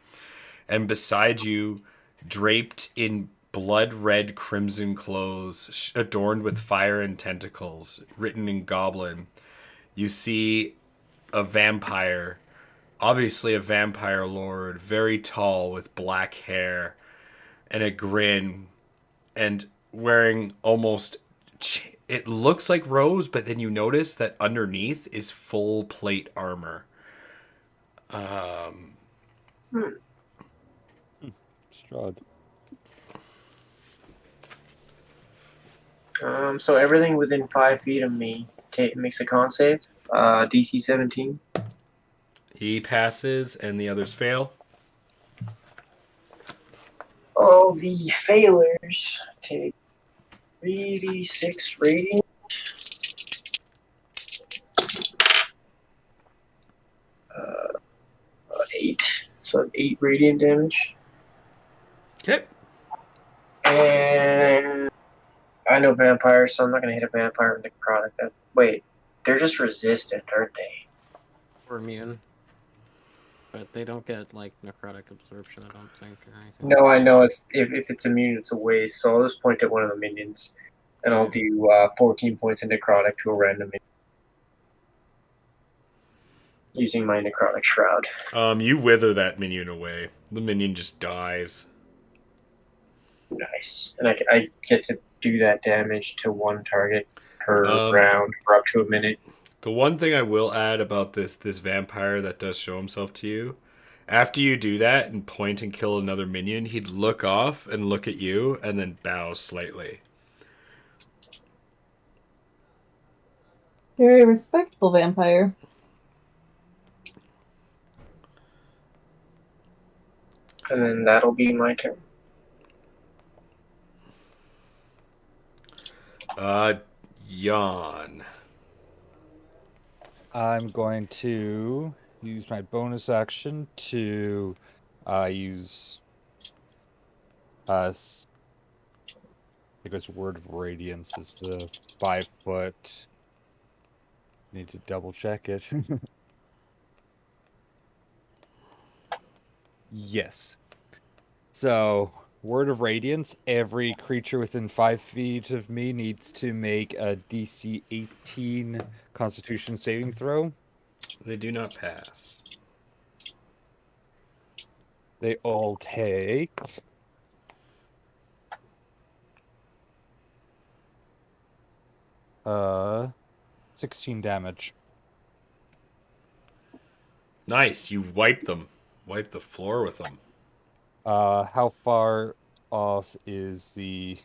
and beside you, draped in blood red crimson clothes, adorned with fire and tentacles, written in goblin, you see a vampire. Obviously a vampire lord, very tall with black hair and a grin, and wearing almost, it looks like robes, but then you notice that underneath is full plate armor. Strahd. So everything within 5 feet of me makes a con save. DC 17. He passes and the others fail. All the failures take 3d6 radiant. 8. So 8 radiant damage. Okay. And I know vampires, so I'm not going to hit a vampire with necrotic. Wait, they're just resistant, aren't they? Or immune. But they don't get, like, necrotic absorption, I don't think, or anything. No, I know it's if it's immune, it's a waste. So I'll just point at one of the minions, and I'll do 14 points of necrotic to a random minion using my necrotic shroud. You wither that minion away. The minion just dies. Nice, and I get to do that damage to one target per Um, round for up to a minute. The one thing I will add about this vampire that does show himself to you, after you do that and point and kill another minion, he'd look off and look at you and then bow slightly. Very respectful vampire. And then that'll be my turn. Yawn. I'm going to use my bonus action to use I think it's Word of Radiance is the 5 foot. Need to double check it. Yes. So, Word of Radiance, every creature within 5 feet of me needs to make a DC 18 Constitution saving throw. They do not pass. They all take 16 damage. Nice, you wipe them. Wipe the floor with them. How far off is the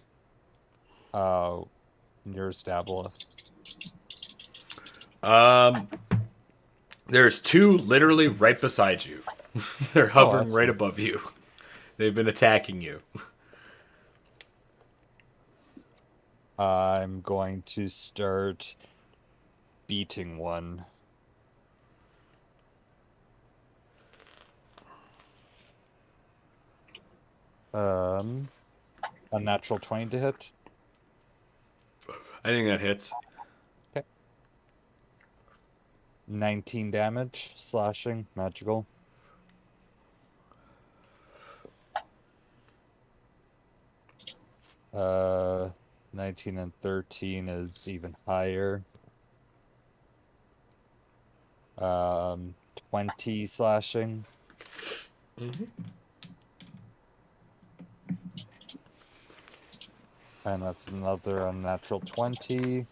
nearest Aboleth? There's two literally right beside you. They're hovering right above you. They've been attacking you. I'm going to start beating one. A natural 20 to hit. I think that hits. 19 damage, slashing, magical. Uh, 19 and 13 is even higher. 20 slashing. Mm-hmm. And that's another unnatural 20.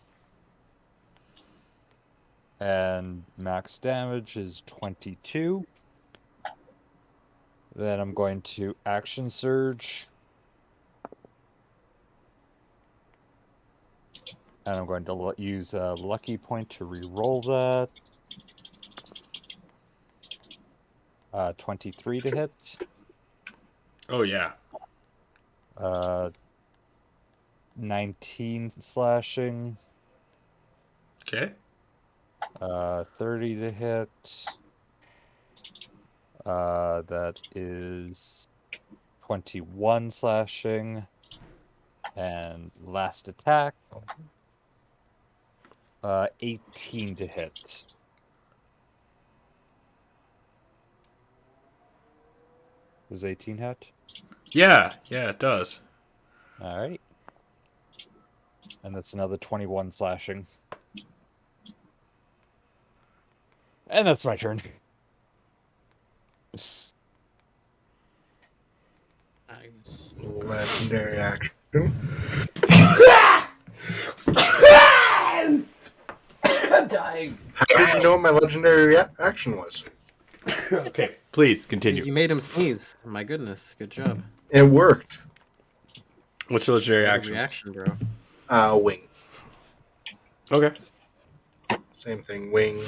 And max damage is 22. Then I'm going to action surge. And I'm going to use a lucky point to re-roll that. 23 to hit. Oh yeah. 19 slashing. Okay. 30 to hit. That is 21 slashing. And last attack. 18 to hit. Does 18 hit? Yeah, it does. Alright. And that's another 21 slashing. And that's my turn. Legendary action. I'm dying. How did you know what my legendary action was? Okay, please continue. You made him sneeze. My goodness, good job. It worked. What's your legendary Good action? reaction, bro. Wing. Okay. Same thing. Wing.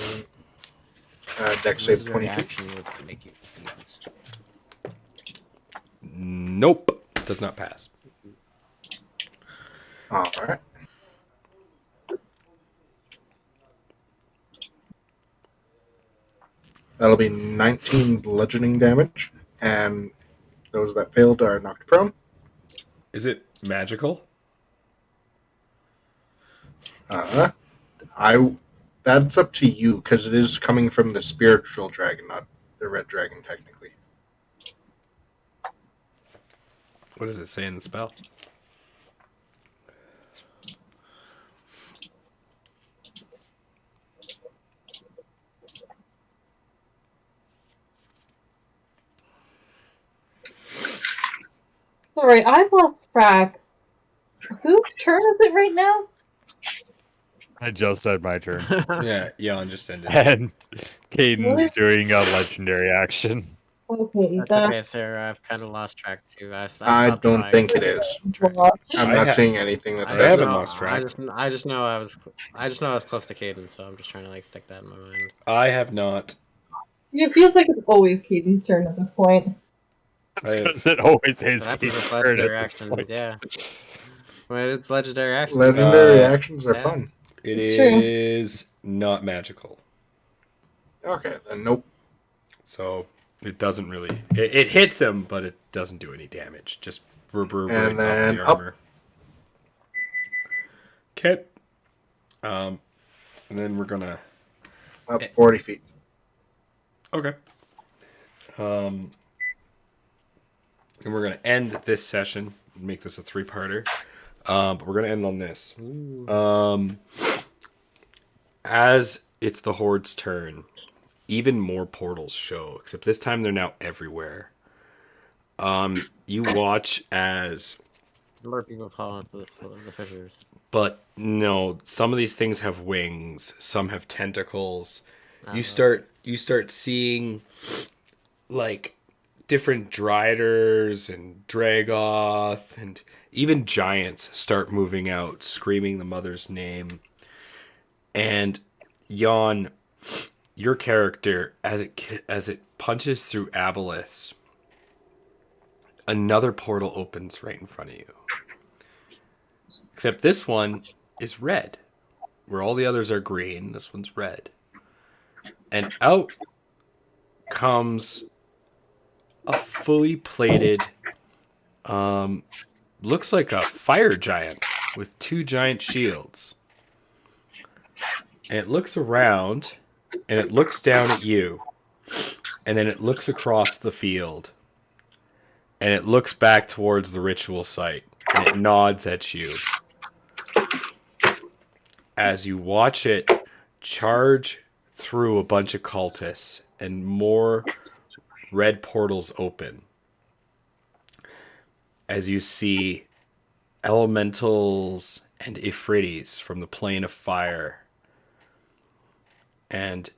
Dex save Legendary 22. action would make you sneeze. Nope. Does not pass. Alright. That'll be 19 bludgeoning damage, and those that failed are knocked prone. Is it magical? That's up to you, because it is coming from the spiritual dragon, not the red dragon, technically. What does it say in the spell? Sorry, I've lost track. Whose turn is it right now? I just said my turn. Yeah, Jan just ended. And Caden's doing a legendary action. Okay, That's okay, that's Sarah. I've kind of lost track too. I I don't think it is. lost. I'm I not ha- seeing anything that I says I just haven't know- lost track. I just know I was close to Caden, so I'm just trying to like stick that in my mind. I have not. It feels like it's always Caden's turn at this point. That's because it always is What happens Caden's with turn legendary at this action? point. Yeah. When it's legendary action. Legendary actions are yeah. fun. It It's true. is not magical. Okay, then nope. So it doesn't really. It hits him, but it doesn't do any damage. Just reverberates And off then the up. armor. Okay. And then we're gonna. Up 40 feet. Okay. And we're gonna end this session. Make this a 3-parter. But we're gonna end on this. As it's the Horde's turn, even more portals show, except this time they're now everywhere. You watch as, More people fall into the fissures. but no, some of these things have wings, some have tentacles. You Uh-huh. start seeing like different Driders and Dragoth and even giants start moving out, screaming the mother's name. And Jan, your character, as it punches through aboleths, another portal opens right in front of you. Except this one is red, where all the others are green. This one's red, and out comes a fully plated, looks like a fire giant with 2 giant shields. And it looks around, and it looks down at you, and then it looks across the field, and it looks back towards the ritual site, and it nods at you. As you watch it charge through a bunch of cultists, and more red portals open. As you see elementals and Ifritis from the plane of fire, and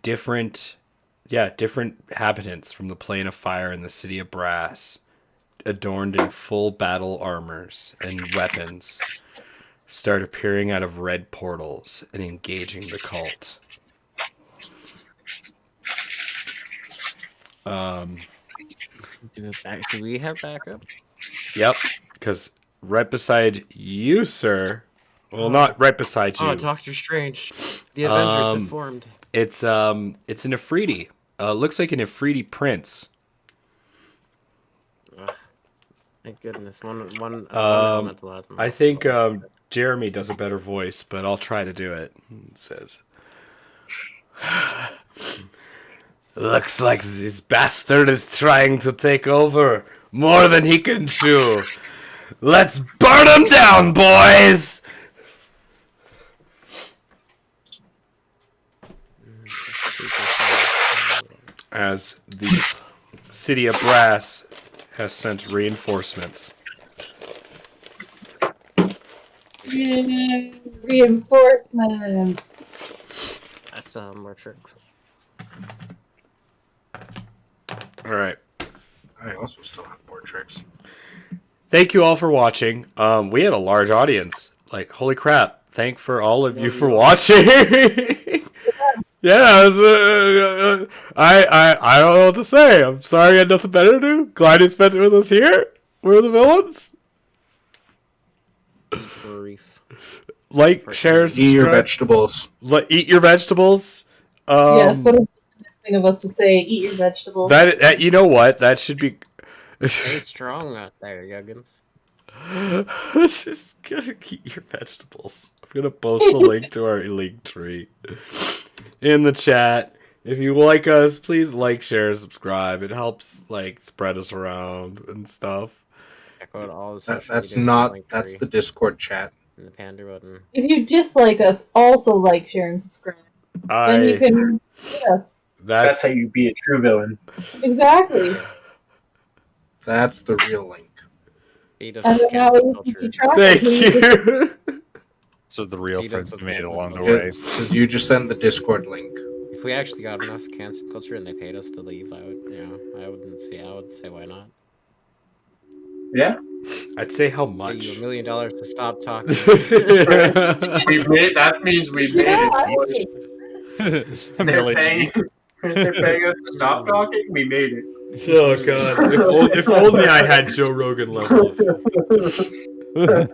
different different inhabitants from the plane of fire in the city of brass, adorned in full battle armors and weapons, start appearing out of red portals and engaging the cult. Do we have backup? Yep, because right beside you, sir. Well, not right beside you. Oh, Doctor Strange. The Avengers have formed. It's an Ifriti. Looks like an Ifriti prince. Thank goodness. One elemental has them. I think Jeremy does a better voice, but I'll try to do it. It says, "Looks like this bastard is trying to take over more than he can chew. Let's burn him down, boys!" As the city of brass has sent reinforcements. Yay, reinforcement. That's more tricks. All right. I also still have more tricks. Thank you all for watching. We had a large audience. Like, holy crap! Thank for all of you for watching. Yeah, it was, I don't know what to say. I'm sorry, I had nothing better to do. Glad you spent it with us here. We're the villains. Maurice. Like, share, Eat your subscribe. vegetables. Eat your vegetables. Yes, what a nice thing of us to say. Eat your vegetables. That you know what? That should be. Stay strong out there, Yuggins. Let's just gotta eat your vegetables. I'm gonna post the link to our link tree in the chat. If you like us, please like, share, subscribe. It helps like spread us around and stuff. Check out all the social That's media not. link That's tree the Discord chat. and the panda button. If you dislike us, also like, share, and subscribe. Then you can hit us. That's how you be a true villain. Exactly. That's the real link. Feed us And with then that way cancel you can culture. keep track Thank of who you. So the real He friends does we made look along the like way. Because you just send the Discord link. If we actually got enough cancel culture and they paid us to leave, I would, I would say why not. Yeah. I'd say how Pay much. you $1 million to stop talking. We made that means we made Yeah, it. A They're million. paying, they're paying us to stop talking. We made it. Oh god! If only I had Joe Rogan level.